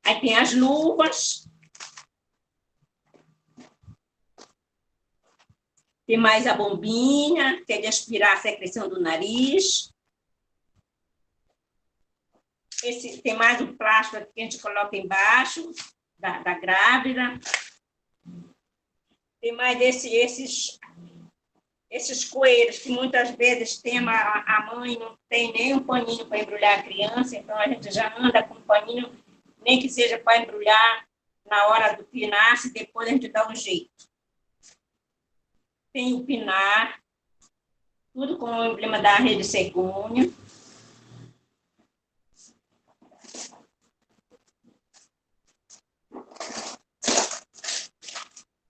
[SPEAKER 4] Aí tem as luvas. Tem mais a bombinha, que é de aspirar a secreção do nariz. Tem mais um plástico que a gente coloca embaixo da grávida. Tem mais esses coelhos, que muitas vezes a mãe não tem nem um paninho para embrulhar a criança, então a gente já anda com um paninho, nem que seja para embrulhar na hora do que nasce, depois a gente dá um jeito. Tem o pinar, tudo com o emblema da Rede Segune.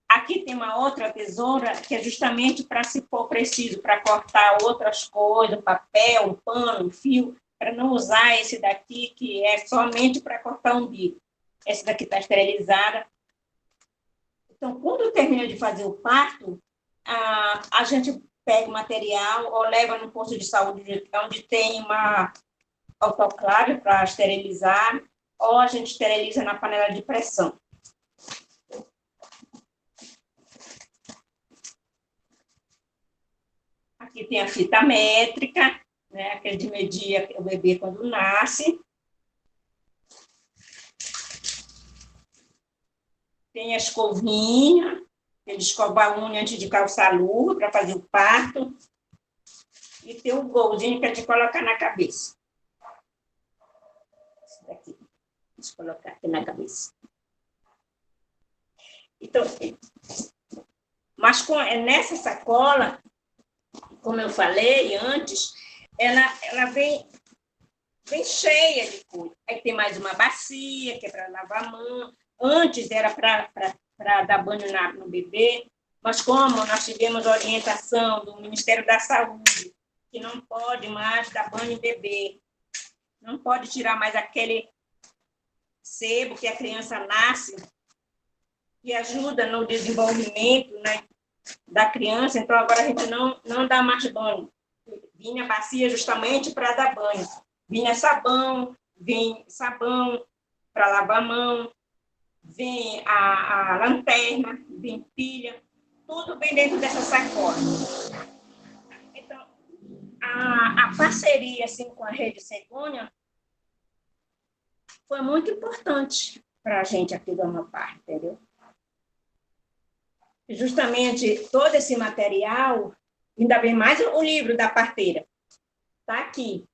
[SPEAKER 4] Aqui tem uma outra tesoura, que é justamente para, se for preciso, para cortar outras coisas, papel, um pano, um fio, para não usar esse daqui, que é somente para cortar um bico. Essa daqui está esterilizada. Então, quando eu termino de fazer o parto, a gente pega o material ou leva no posto de saúde, onde tem uma autoclave para esterilizar, ou a gente esteriliza na panela de pressão. Aqui tem a fita métrica, né, que é de medir o bebê quando nasce. Tem a escovinha, que é de escovar a unha antes de calçar a luva, para fazer o parto. E tem o golzinho que é de colocar na cabeça. Esse daqui, deixa eu colocar aqui na cabeça. Então, mas nessa sacola, como eu falei antes, ela vem cheia de coisa. Aí tem mais uma bacia, que é para lavar a mão. Antes era para dar banho no bebê, mas como nós tivemos orientação do Ministério da Saúde, que não pode mais dar banho em bebê, não pode tirar mais aquele sebo que a criança nasce, que ajuda no desenvolvimento, né, da criança. Então, agora a gente não dá mais banho. Vinha bacia justamente para dar banho. Vinha sabão para lavar a mão, vem a lanterna, vem pilha, tudo vem dentro dessa sacola. Então, a parceria assim, com a Rede Segune foi muito importante para a gente aqui do Amapá, entendeu? Justamente todo esse material Ainda bem mais o livro da parteira. Está aqui,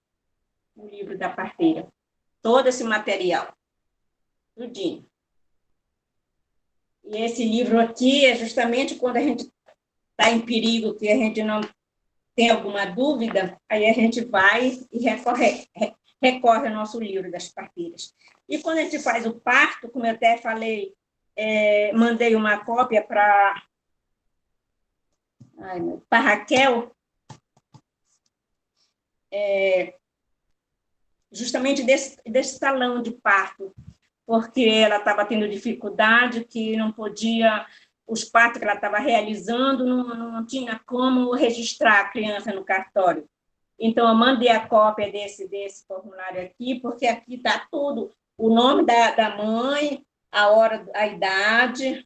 [SPEAKER 4] o livro da parteira. Todo esse material. Tudinho. E esse livro aqui é justamente quando a gente está em perigo, que a gente não tem alguma dúvida, aí a gente vai e recorre ao nosso livro das parteiras. E quando a gente faz o parto, como eu até falei, mandei uma cópia para Raquel, justamente desse salão de parto, porque ela estava tendo dificuldade, que não podia, os partos que ela estava realizando, não tinha como registrar a criança no cartório. Então, eu mandei a cópia desse formulário aqui, porque aqui está tudo, o nome da mãe, a hora, a idade,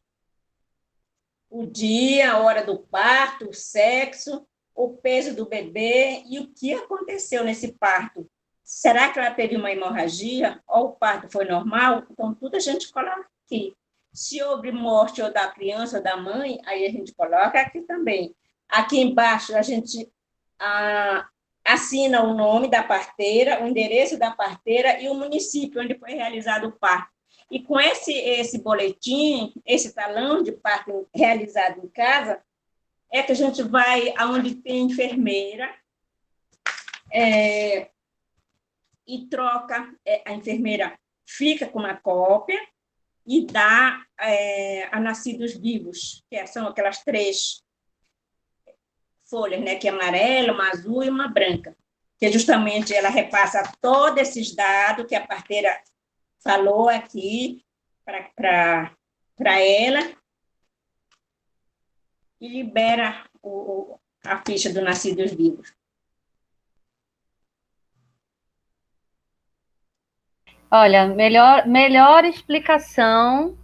[SPEAKER 4] o dia, a hora do parto, o sexo, o peso do bebê e o que aconteceu nesse parto. Será que ela teve uma hemorragia? Ou o parto foi normal? Então, tudo a gente coloca aqui. Se houve morte ou da criança ou da mãe, aí a gente coloca aqui também. Aqui embaixo, a gente assina o nome da parteira, o endereço da parteira e o município onde foi realizado o parto. E com esse boletim, esse talão de parto realizado em casa, é que a gente vai aonde tem enfermeira, e troca, a enfermeira fica com uma cópia e dá a nascidos vivos, que são aquelas 3 folhas, né, que é amarela, uma azul e uma branca, que justamente ela repassa todos esses dados que a parteira falou aqui para ela e libera a ficha do nascidos vivos.
[SPEAKER 2] Olha, melhor explicação.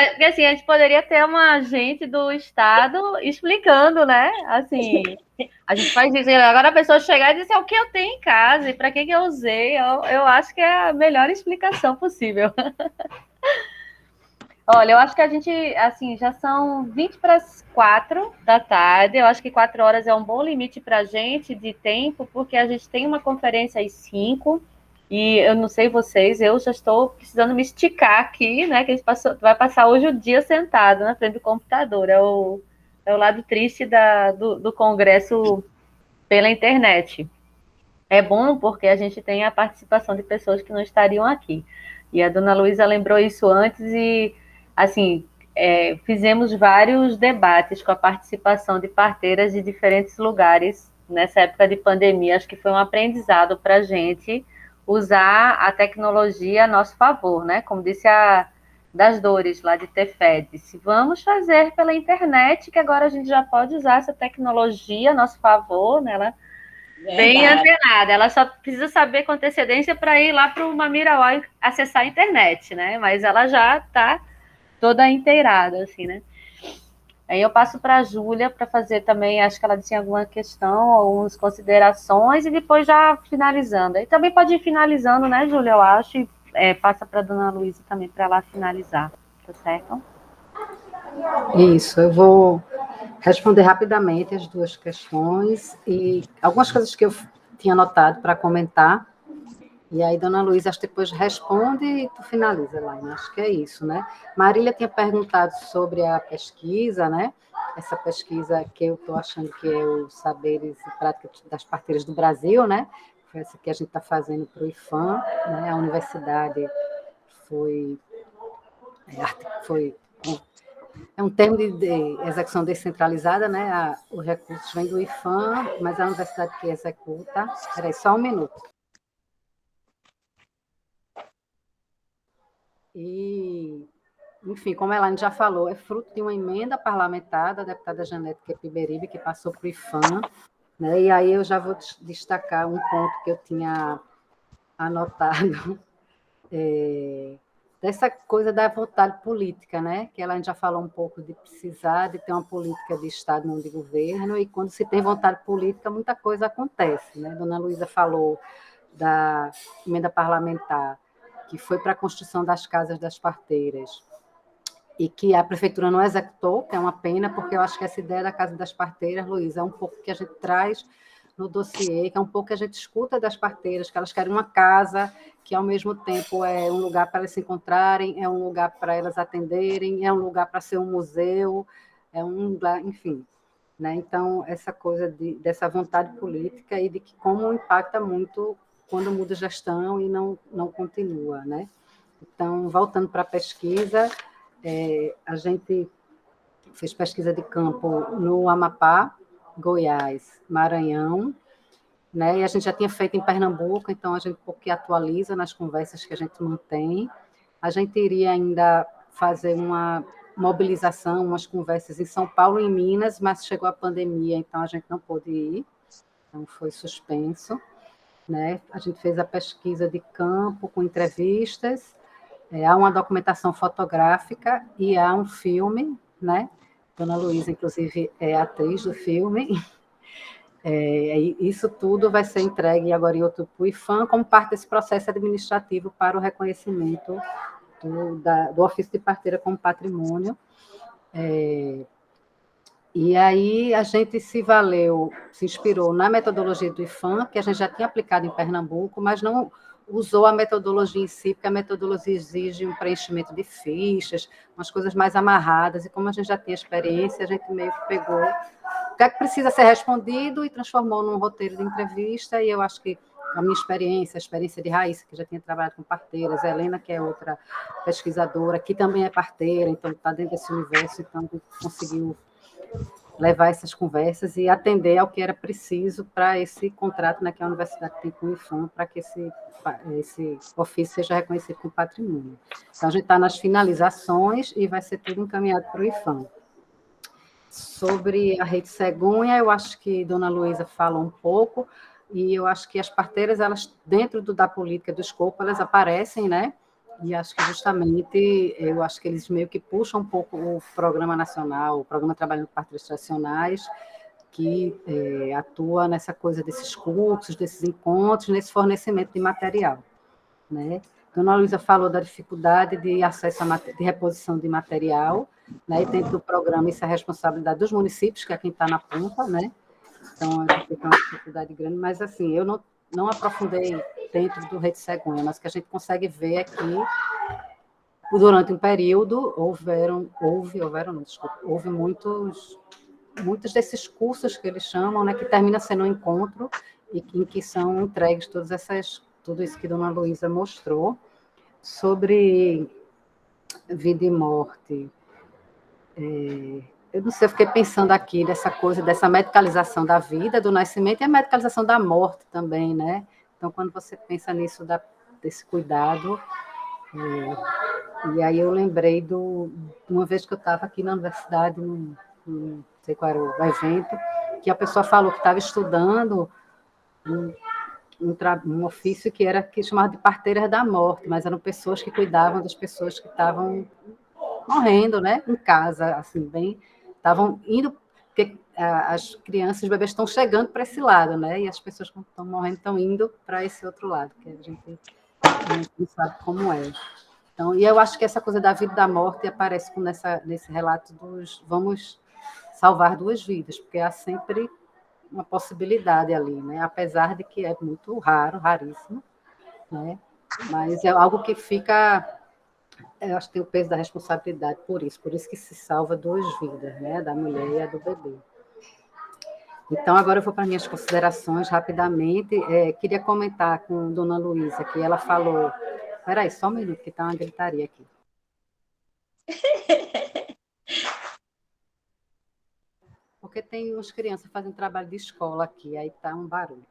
[SPEAKER 2] Porque, assim, a gente poderia ter uma agente do Estado explicando, né? Assim, a gente faz isso. Agora a pessoa chegar e dizer o que eu tenho em casa e para que eu usei. Eu acho que é a melhor explicação possível. Olha, eu acho que a gente, assim, já são 20 para as 4 da tarde. Eu acho que 4 horas é um bom limite para a gente de tempo, porque a gente tem uma conferência às 5. E eu não sei vocês, eu já estou precisando me esticar aqui, né? Que a gente vai passar hoje o dia sentado na frente do computador. É o lado triste do congresso pela internet. É bom porque a gente tem a participação de pessoas que não estariam aqui. E a dona Luísa lembrou isso antes e, assim, fizemos vários debates com a participação de parteiras de diferentes lugares nessa época de pandemia. Acho que foi um aprendizado para a gente usar a tecnologia a nosso favor, né? Como disse a das Dores, lá de Tefedes. Vamos fazer pela internet, que agora a gente já pode usar essa tecnologia a nosso favor, né? Ela bem antenada, ela só precisa saber com antecedência para ir lá para o Mamiraoi acessar a internet, né? Mas ela já está toda inteirada, assim, né? Aí eu passo para a Júlia para fazer também, acho que ela tinha alguma questão, algumas considerações, e depois já finalizando. Aí também pode ir finalizando, né, Júlia, eu acho, e passa para a dona Luísa também para ela finalizar, tá certo?
[SPEAKER 3] Isso, eu vou responder rapidamente as 2 questões e algumas coisas que eu tinha anotado para comentar. E aí, dona Luísa, acho que depois responde e tu finaliza, Laine. Acho que é isso, né? Marília tinha perguntado sobre a pesquisa, né? Essa pesquisa que eu estou achando que é os Saberes e Práticas das Parteiras do Brasil, né? Foi essa que a gente está fazendo para o IFAM, né? A universidade foi é um termo de execução descentralizada, né? Os recursos vêm do IFAM, mas a universidade que executa... Espera aí, só um minuto. E, enfim, como a Elaine já falou, é fruto de uma emenda parlamentar da deputada Janete Quepiberibe, que passou para o IFAM, né? E aí eu já vou destacar um ponto que eu tinha anotado, dessa coisa da vontade política, né? Que ela já falou um pouco de precisar de ter uma política de Estado, não de governo, e quando se tem vontade política, muita coisa acontece, né? Dona Luísa falou da emenda parlamentar, que foi para a construção das casas das parteiras. e que a prefeitura não executou, que é uma pena, porque eu acho que essa ideia da Casa das Parteiras, Luísa, é um pouco que a gente traz no dossiê, que é um pouco que a gente escuta das parteiras, que elas querem uma casa que, ao mesmo tempo, é um lugar para elas se encontrarem, é um lugar para elas atenderem, é um lugar para ser um museu, é um lugar, enfim. Né? Então, essa coisa dessa vontade política e de que como impacta muito quando muda a gestão e não continua. Né? Então, voltando para a pesquisa, a gente fez pesquisa de campo no Amapá, Goiás, Maranhão, né? E a gente já tinha feito em Pernambuco, então a gente um pouco que atualiza nas conversas que a gente mantém. A gente iria ainda fazer uma mobilização, umas conversas em São Paulo e em Minas, mas chegou a pandemia, então a gente não pôde ir, então foi suspenso. Né? A gente fez a pesquisa de campo com entrevistas, há uma documentação fotográfica e há um filme, né? Dona Luísa, inclusive, é atriz do filme. Isso tudo vai ser entregue agora em outubro para o IFAM como parte desse processo administrativo para o reconhecimento do ofício de parteira como patrimônio. E aí a gente se inspirou na metodologia do IFAM, que a gente já tinha aplicado em Pernambuco, mas não usou a metodologia em si, porque a metodologia exige um preenchimento de fichas, umas coisas mais amarradas, e como a gente já tinha experiência, a gente meio que pegou o que é que precisa ser respondido e transformou num roteiro de entrevista, e eu acho que a minha experiência, a experiência de Raíssa, que já tinha trabalhado com parteiras, a Helena, que é outra pesquisadora, que também é parteira, então está dentro desse universo, então conseguiu levar essas conversas e atender ao que era preciso para esse contrato, né, que a universidade tem com o IFAM, para que esse ofício seja reconhecido como patrimônio. Então, a gente está nas finalizações e vai ser tudo encaminhado para o IFAM. Sobre a Rede Cegonha, eu acho que Dona Luísa falou um pouco, e eu acho que as parteiras, elas, dentro da política do escopo, elas aparecem, né? E acho que justamente, eu acho que eles meio que puxam um pouco o Programa Nacional, o Programa Trabalhando com Parteiras Tradicionais, que atua nessa coisa desses cursos, desses encontros, nesse fornecimento de material, né? Dona Luísa falou da dificuldade de acesso de reposição de material, né? E dentro do programa isso é a responsabilidade dos municípios, que é quem está na ponta, né? Então, a gente tem uma dificuldade grande, mas, assim, eu não aprofundei dentro do Rede Cegonha, mas o que a gente consegue ver é que, durante um período, houve muitos desses cursos que eles chamam, né, que termina sendo um encontro e em que são entregues tudo isso que Dona Luísa mostrou sobre vida e morte. Eu não sei, eu fiquei pensando aqui dessa coisa, dessa medicalização da vida, do nascimento, e a medicalização da morte também, né? Então, quando você pensa nisso, desse cuidado, e aí eu lembrei de uma vez que eu estava aqui na universidade, não sei qual era o evento, que a pessoa falou que estava estudando um ofício que chamava de parteiras da morte, mas eram pessoas que cuidavam das pessoas que estavam morrendo, né, em casa, assim, estavam indo, porque as crianças, os bebês estão chegando para esse lado, né, e as pessoas que estão morrendo estão indo para esse outro lado, que a gente não sabe como é. Então, e eu acho que essa coisa da vida e da morte aparece nesse relato vamos salvar 2 vidas, porque há sempre uma possibilidade ali, né, apesar de que é muito raro, raríssimo, né, mas é algo que fica... Eu acho que tem o peso da responsabilidade por isso que se salva 2 vidas, né? Da mulher e a do bebê. Então, agora eu vou para minhas considerações rapidamente. Queria comentar com Dona Luísa, que ela falou... Espera aí, só um minuto, que está uma gritaria aqui. Porque tem umas crianças fazendo trabalho de escola aqui, aí está um barulho.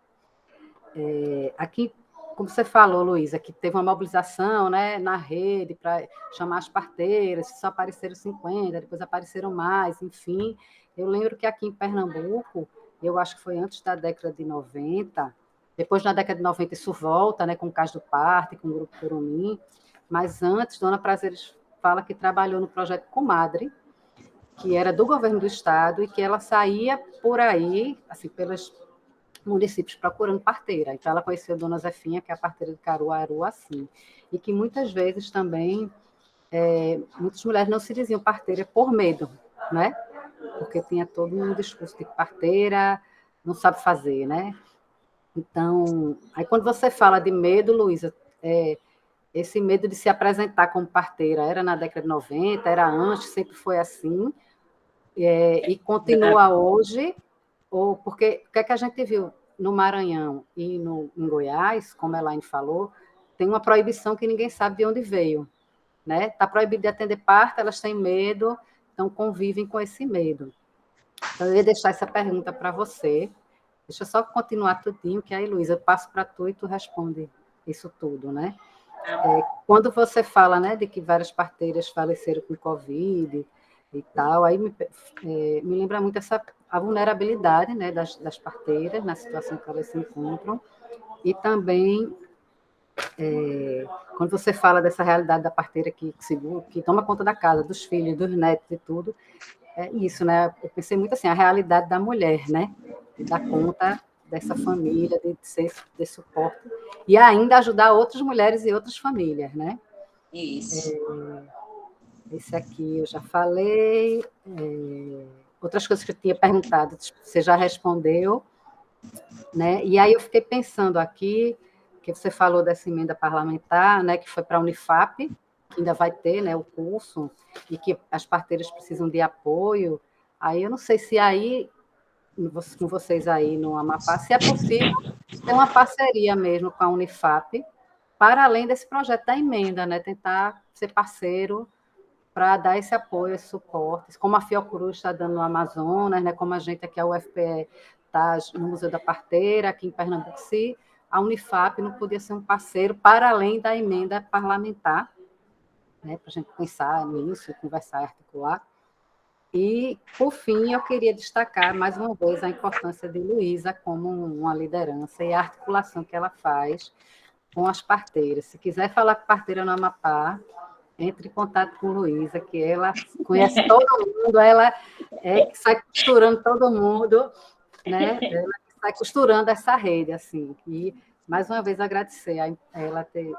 [SPEAKER 3] Aqui, como você falou, Luísa, que teve uma mobilização, né, na rede para chamar as parteiras, só apareceram 50, depois apareceram mais, enfim. Eu lembro que aqui em Pernambuco, eu acho que foi antes da década de 90, depois na década de 90 isso volta, né, com o Caso do Parto, com o Grupo Curumim, mas antes, Dona Prazeres fala que trabalhou no projeto Comadre, que era do governo do estado, e que ela saía por aí, assim, pelos municípios procurando parteira. Então, ela conheceu a Dona Zefinha, que é a parteira de Caruaru, assim, e que muitas vezes também muitas mulheres não se diziam parteira por medo, né? Porque tinha todo um discurso de que parteira não sabe fazer, né? Então, aí quando você fala de medo, Luísa, esse medo de se apresentar como parteira, era na década de 90, era antes, sempre foi assim, e continua hoje, ou porque o que é que a gente viu no Maranhão e em Goiás, como a Elaine falou, tem uma proibição que ninguém sabe de onde veio, né? Está proibido de atender parto, elas têm medo, então convivem com esse medo. Então, eu ia deixar essa pergunta para você. Deixa eu só continuar tudinho, que aí, Luísa, eu passo para tu e tu responde isso tudo, né? Quando você fala, né, de que várias parteiras faleceram com Covid e tal, aí me lembra muito a vulnerabilidade, né, das parteiras na situação que elas se encontram, e também quando você fala dessa realidade da parteira que segura, que toma conta da casa, dos filhos, dos netos e tudo, é isso, né? Eu pensei muito assim, a realidade da mulher, né? De dar conta dessa família, de ser de suporte, e ainda ajudar outras mulheres e outras famílias, né?
[SPEAKER 4] Isso.
[SPEAKER 3] Esse aqui eu já falei. Outras coisas que eu tinha perguntado, você já respondeu, né? E aí eu fiquei pensando aqui, que você falou dessa emenda parlamentar, né, que foi para a Unifap, que ainda vai ter, né, o curso, e que as parteiras precisam de apoio. Aí eu não sei se aí, com vocês aí no Amapá, se é possível ter uma parceria mesmo com a Unifap, para além desse projeto da emenda, né, tentar ser parceiro para dar esse apoio, esse suporte, como a Fiocruz está dando no Amazonas, né, como a gente aqui, a UFPE, está no Museu da Parteira, aqui em Pernambuco, se a Unifap não podia ser um parceiro para além da emenda parlamentar, né, para a gente pensar nisso, conversar e articular. E, por fim, eu queria destacar, mais uma vez, a importância de Luísa como uma liderança e a articulação que ela faz com as parteiras. Se quiser falar com parteira no Amapá, entre em contato com Luísa, que ela conhece todo mundo, ela que sai costurando todo mundo, né? Ela sai costurando essa rede, assim. E, mais uma vez, agradecer a ela ter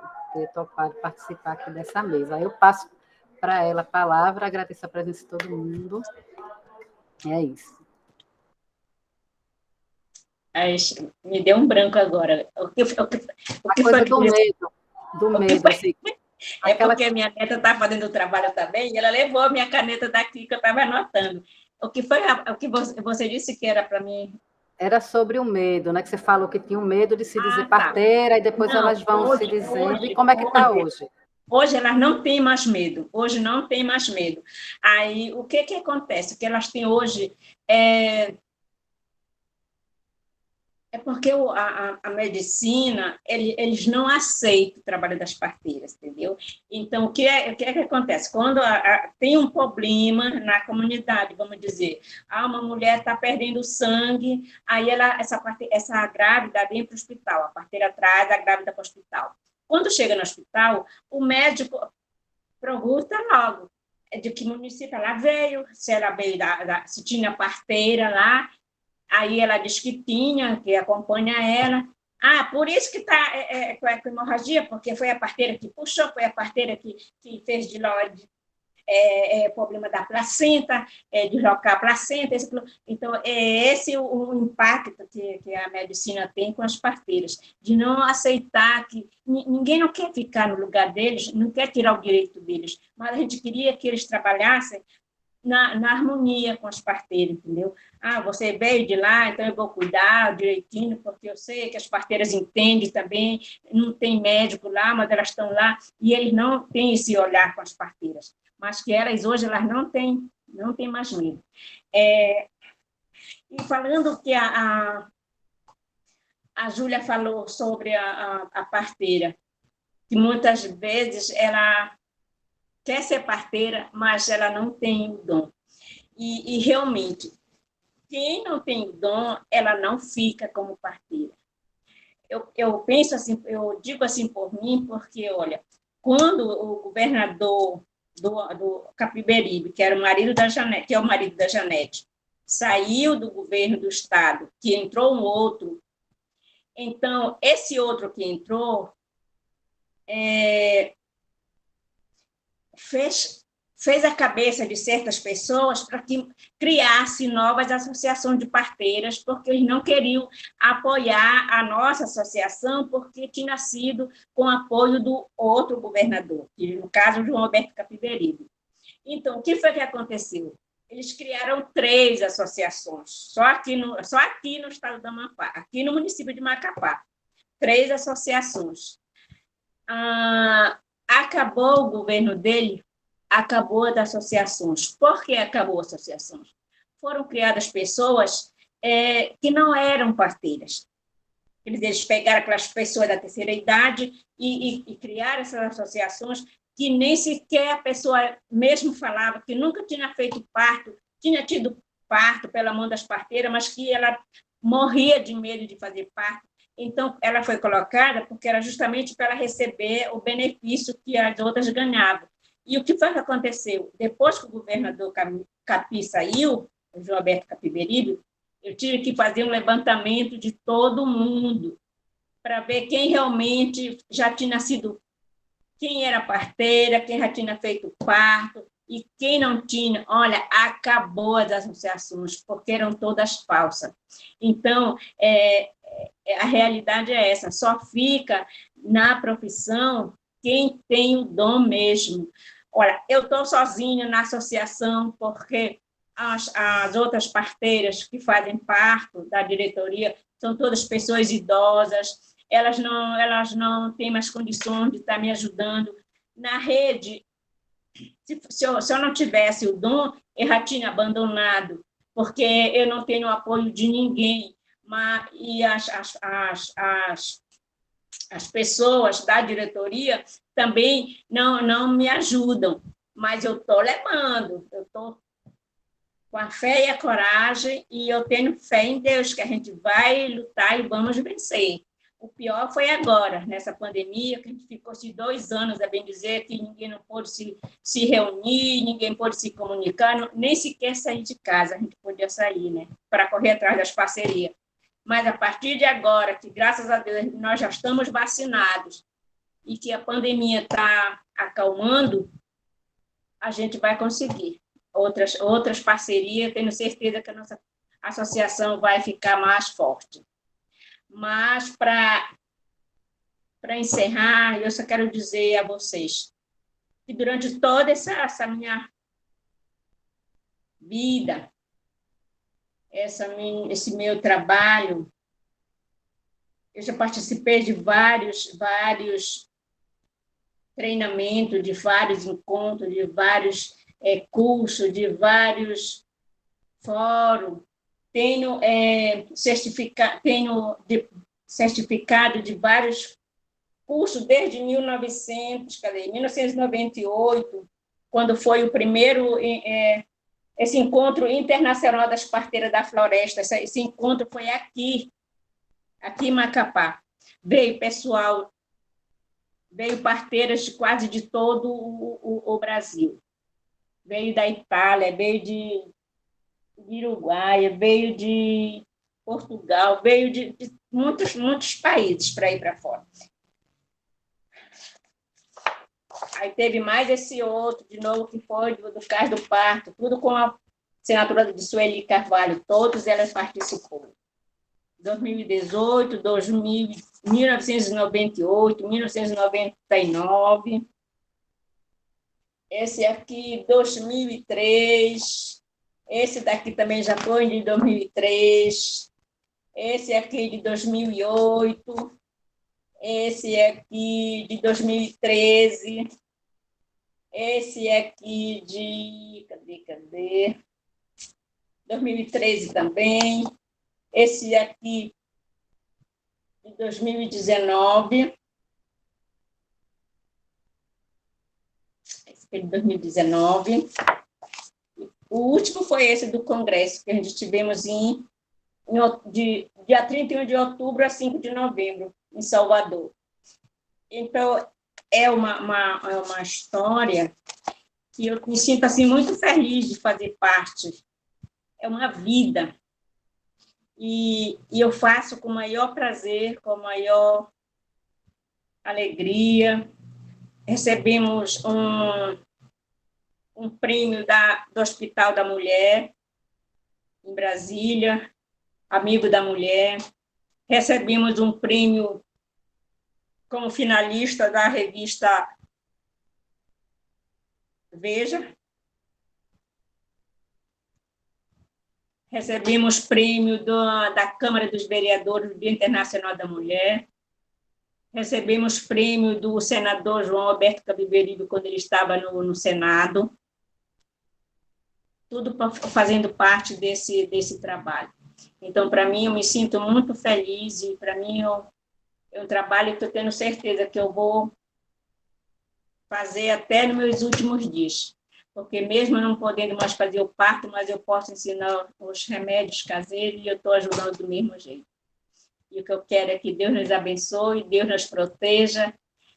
[SPEAKER 3] topado participar aqui dessa mesa. Aí eu passo para ela a palavra, agradeço a presença de todo mundo. É isso.
[SPEAKER 4] Me deu um branco agora. O que
[SPEAKER 3] A coisa
[SPEAKER 4] foi que
[SPEAKER 3] do medo, assim.
[SPEAKER 4] É porque a minha neta está fazendo o trabalho também, e ela levou a minha caneta daqui que eu estava anotando. O que foi o que você disse que era para mim?
[SPEAKER 3] Era sobre o medo, né? Que você falou que tinha um medo de se dizer
[SPEAKER 4] Tá.
[SPEAKER 3] parteira, e depois
[SPEAKER 4] Não,
[SPEAKER 3] elas vão se dizendo. E como é que está hoje?
[SPEAKER 4] Hoje elas não têm mais medo. Hoje não tem mais medo. Aí, o que acontece? O que elas têm hoje é porque a medicina, eles não aceitam o trabalho das parteiras, entendeu? Então, o que acontece? Quando tem um problema na comunidade, vamos dizer, uma mulher está perdendo sangue, aí essa grávida vem para o hospital, a parteira traz a grávida para o hospital. Quando chega no hospital, o médico pergunta logo de que município ela veio, se ela veio se tinha parteira lá. Aí ela diz que tinha, que acompanha ela. Por isso que está com hemorragia, porque foi a parteira que puxou, foi a parteira que fez de problema da placenta, deslocar a placenta. Então, é esse o impacto que a medicina tem com as parteiras, de não aceitar que ninguém não quer ficar no lugar deles, não quer tirar o direito deles, mas a gente queria que eles trabalhassem na harmonia com as parteiras, entendeu? Você veio de lá, então eu vou cuidar direitinho, porque eu sei que as parteiras entendem também, não tem médico lá, mas elas estão lá, e eles não têm esse olhar com as parteiras, mas que elas hoje elas não têm mais medo. E falando que a Júlia falou sobre a parteira, que muitas vezes ela quer ser parteira, mas ela não tem o dom. E realmente, quem não tem o dom, ela não fica como parteira. Eu penso assim, eu digo assim por mim, porque, olha, quando o governador do Capiberibe, que era o marido da Janete, que é o marido da Janete, saiu do governo do estado, que entrou um outro, então, esse outro que entrou fez a cabeça de certas pessoas para que criasse novas associações de parteiras, porque eles não queriam apoiar a nossa associação, porque tinha sido com apoio do outro governador, que no caso, João Alberto Capiberibe. Então, o que foi que aconteceu? Eles criaram 3 associações, só aqui no estado do Amapá, aqui no município de Macapá, 3 associações. Acabou o governo dele, acabou as associações. Por que acabou as associações? Foram criadas pessoas que não eram parteiras. Eles pegaram aquelas pessoas da terceira idade e criaram essas associações que nem sequer a pessoa mesmo falava, que nunca tinha feito parto, tinha tido parto pela mão das parteiras, mas que ela morria de medo de fazer parto. Então, ela foi colocada porque era justamente para ela receber o benefício que as outras ganhavam. E o que foi que aconteceu? Depois que o governador Capi saiu, o João Alberto Capiberibe, eu tive que fazer um levantamento de todo mundo para ver quem realmente já tinha sido, quem era parteira, quem já tinha feito parto, e quem não tinha, olha, acabou as associações, porque eram todas falsas. Então, a realidade é essa, só fica na profissão quem tem o dom mesmo. Olha, eu estou sozinha na associação, porque as outras parteiras que fazem parto da diretoria são todas pessoas idosas, elas não têm mais condições de estar me ajudando. Na rede, se eu não tivesse o dom, eu já tinha abandonado, porque eu não tenho apoio de ninguém. E as pessoas da diretoria também não me ajudam, mas eu estou levando, eu estou com a fé e a coragem, e eu tenho fé em Deus, que a gente vai lutar e vamos vencer. O pior foi agora, nessa pandemia, que a gente ficou 2 anos, a bem dizer, que ninguém não pôde se reunir, ninguém pôde se comunicar, nem sequer sair de casa, a gente podia sair, né, para correr atrás das parcerias. Mas a partir de agora, que graças a Deus nós já estamos vacinados e que a pandemia está acalmando, a gente vai conseguir outras parcerias, tenho certeza que a nossa associação vai ficar mais forte. Mas, para encerrar, eu só quero dizer a vocês que durante toda essa minha vida, esse meu trabalho, eu já participei de vários treinamentos, de vários encontros, de vários cursos, de vários fóruns. Tenho certificado de vários cursos desde 1998, quando foi o primeiro esse encontro internacional das parteiras da floresta. Esse encontro foi aqui em Macapá. Veio parteiras quase de todo o Brasil. Veio da Itália, veio de Uruguai, veio de Portugal, veio de muitos países para ir para fora. Aí teve mais esse outro, de novo, que foi do caso do parto, tudo com a assinatura de Sueli Carvalho, todos elas participou. 2018, 1998, 1999, esse aqui, 2003, esse daqui também já foi de 2003, esse aqui de 2008, esse aqui de 2013, esse aqui de... Cadê? 2013 também, esse aqui de 2019, esse aqui de 2019, o último foi esse do Congresso, que a gente tivemos dia 31 de outubro a 5 de novembro, em Salvador. Então, é uma história que eu me sinto assim, muito feliz de fazer parte. É uma vida. E eu faço com o maior prazer, com a maior alegria. Recebemos um prêmio do Hospital da Mulher, em Brasília, Amigo da Mulher. Recebemos um prêmio como finalista da revista Veja. Recebemos prêmio da Câmara dos Vereadores do Dia Internacional da Mulher. Recebemos prêmio do senador João Alberto Cabiberibe quando ele estava no Senado. Tudo fazendo parte desse trabalho. Então, para mim, eu me sinto muito feliz e, para mim, é um trabalho que eu tenho certeza que eu vou fazer até nos meus últimos dias. Porque mesmo não podendo mais fazer o parto, mas eu posso ensinar os remédios caseiros e eu estou ajudando do mesmo jeito. E o que eu quero é que Deus nos abençoe, Deus nos proteja,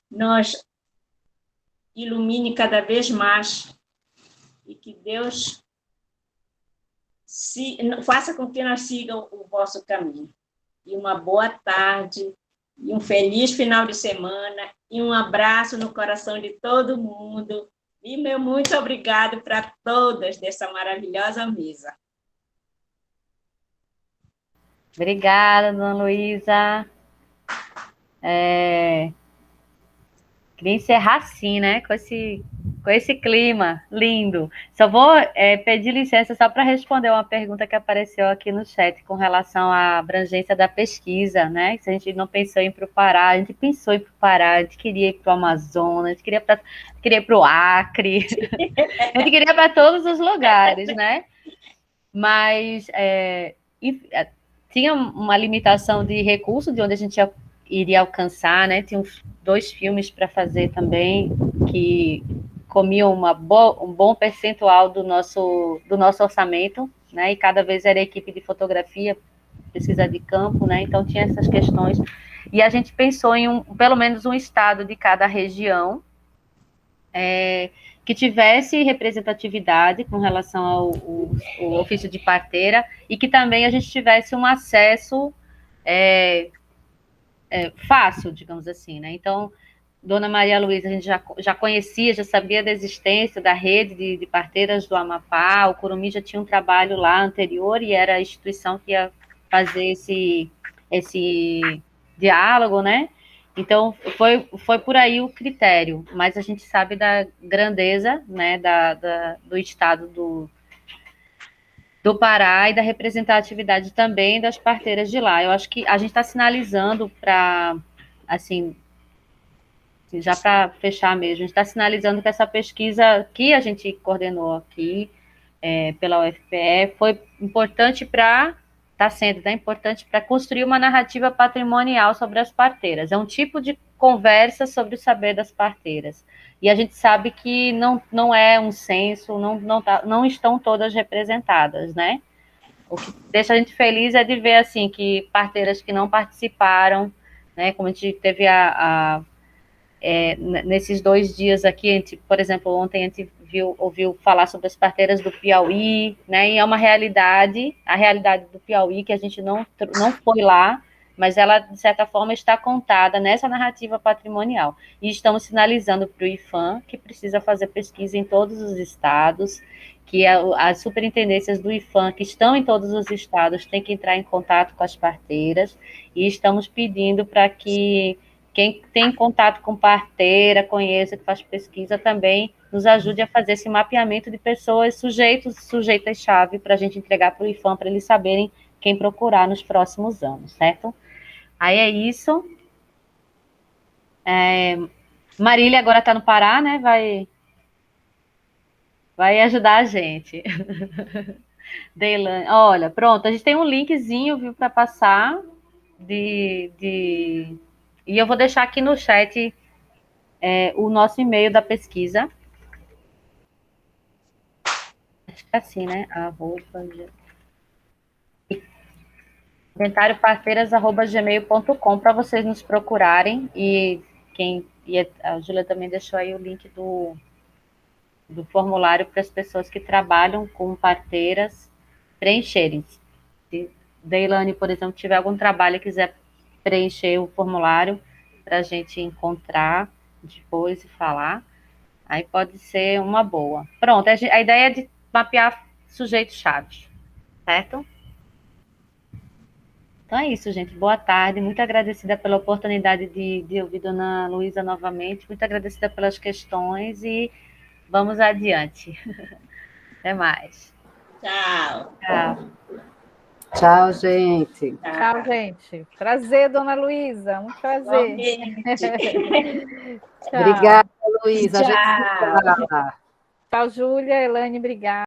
[SPEAKER 4] nos ilumine cada vez mais e que Deus faça com que nós sigamos o vosso caminho. E uma boa tarde, e um feliz final de semana, e um abraço no coração de todo mundo. E meu muito obrigado para todas dessa maravilhosa mesa.
[SPEAKER 2] Obrigada, dona Luísa. Queria encerrar assim, né? Com esse clima lindo. Só vou pedir licença só para responder uma pergunta que apareceu aqui no chat com relação à abrangência da pesquisa, né? Se a gente não pensou em ir para o Pará, a gente pensou em ir para o Pará, a gente queria ir para o Amazonas, a gente queria ir para o Acre, a gente queria ir para todos os lugares, né? Mas tinha uma limitação de recurso de onde a gente iria alcançar, né? Tinha 2 filmes para fazer também que comiam um bom percentual do nosso orçamento, né? E cada vez era equipe de fotografia, pesquisa de campo, né? Então tinha essas questões. E a gente pensou em pelo menos um estado de cada região que tivesse representatividade com relação ao ofício de parteira e que também a gente tivesse um acesso fácil, digamos assim, né? Então, Dona Maria Luísa, a gente já conhecia, já sabia da existência da rede de parteiras do Amapá, o Curumim já tinha um trabalho lá anterior e era a instituição que ia fazer esse diálogo, né? Então, foi por aí o critério, mas a gente sabe da grandeza, né, do estado do Pará e da representatividade também das parteiras de lá. Eu acho que a gente está sinalizando para, assim, já para fechar mesmo, a gente está sinalizando que essa pesquisa que a gente coordenou aqui pela UFPE foi importante está sendo importante para construir uma narrativa patrimonial sobre as parteiras. É um tipo de conversa sobre o saber das parteiras. E a gente sabe que não é um censo, não estão todas representadas, né? O que deixa a gente feliz é de ver, assim, que parteiras que não participaram, né? Como a gente teve nesses 2 dias aqui, por exemplo, ontem a gente ouviu falar sobre as parteiras do Piauí, né? E é uma realidade, a realidade do Piauí, que a gente não foi lá, mas ela, de certa forma, está contada nessa narrativa patrimonial. E estamos sinalizando para o IFAM que precisa fazer pesquisa em todos os estados, que as superintendências do IFAM, que estão em todos os estados, têm que entrar em contato com as parteiras, e estamos pedindo para que quem tem contato com parteira, conheça, que faz pesquisa também, nos ajude a fazer esse mapeamento de pessoas sujeitas-chave para a gente entregar para o IFAM, para eles saberem quem procurar nos próximos anos, certo? Aí é isso. Marília agora está no Pará, né? Vai ajudar a gente. Deilane, olha, pronto, a gente tem um linkzinho, viu, para passar e eu vou deixar aqui no chat o nosso e-mail da pesquisa. Acho que é assim, né? inventarioparteiras@gmail.com para vocês nos procurarem e a Júlia também deixou aí o link do formulário para as pessoas que trabalham com parteiras preencherem. Se Deilane, por exemplo, tiver algum trabalho e quiser preencher o formulário para a gente encontrar depois e falar, Aí pode ser uma boa. Pronto, a ideia é de mapear sujeito-chave, certo? Então é isso, gente. Boa tarde. Muito agradecida pela oportunidade de ouvir Dona Luísa novamente. Muito agradecida pelas questões e vamos adiante. Até mais.
[SPEAKER 4] Tchau.
[SPEAKER 2] Tchau.
[SPEAKER 3] Tchau, gente.
[SPEAKER 1] Tchau, gente. Prazer, Dona Luísa. Muito prazer. Tchau.
[SPEAKER 3] Obrigada, Luísa. A gente se
[SPEAKER 4] Tchau.
[SPEAKER 3] fala.
[SPEAKER 1] Tchau, Júlia, Elaine, obrigada.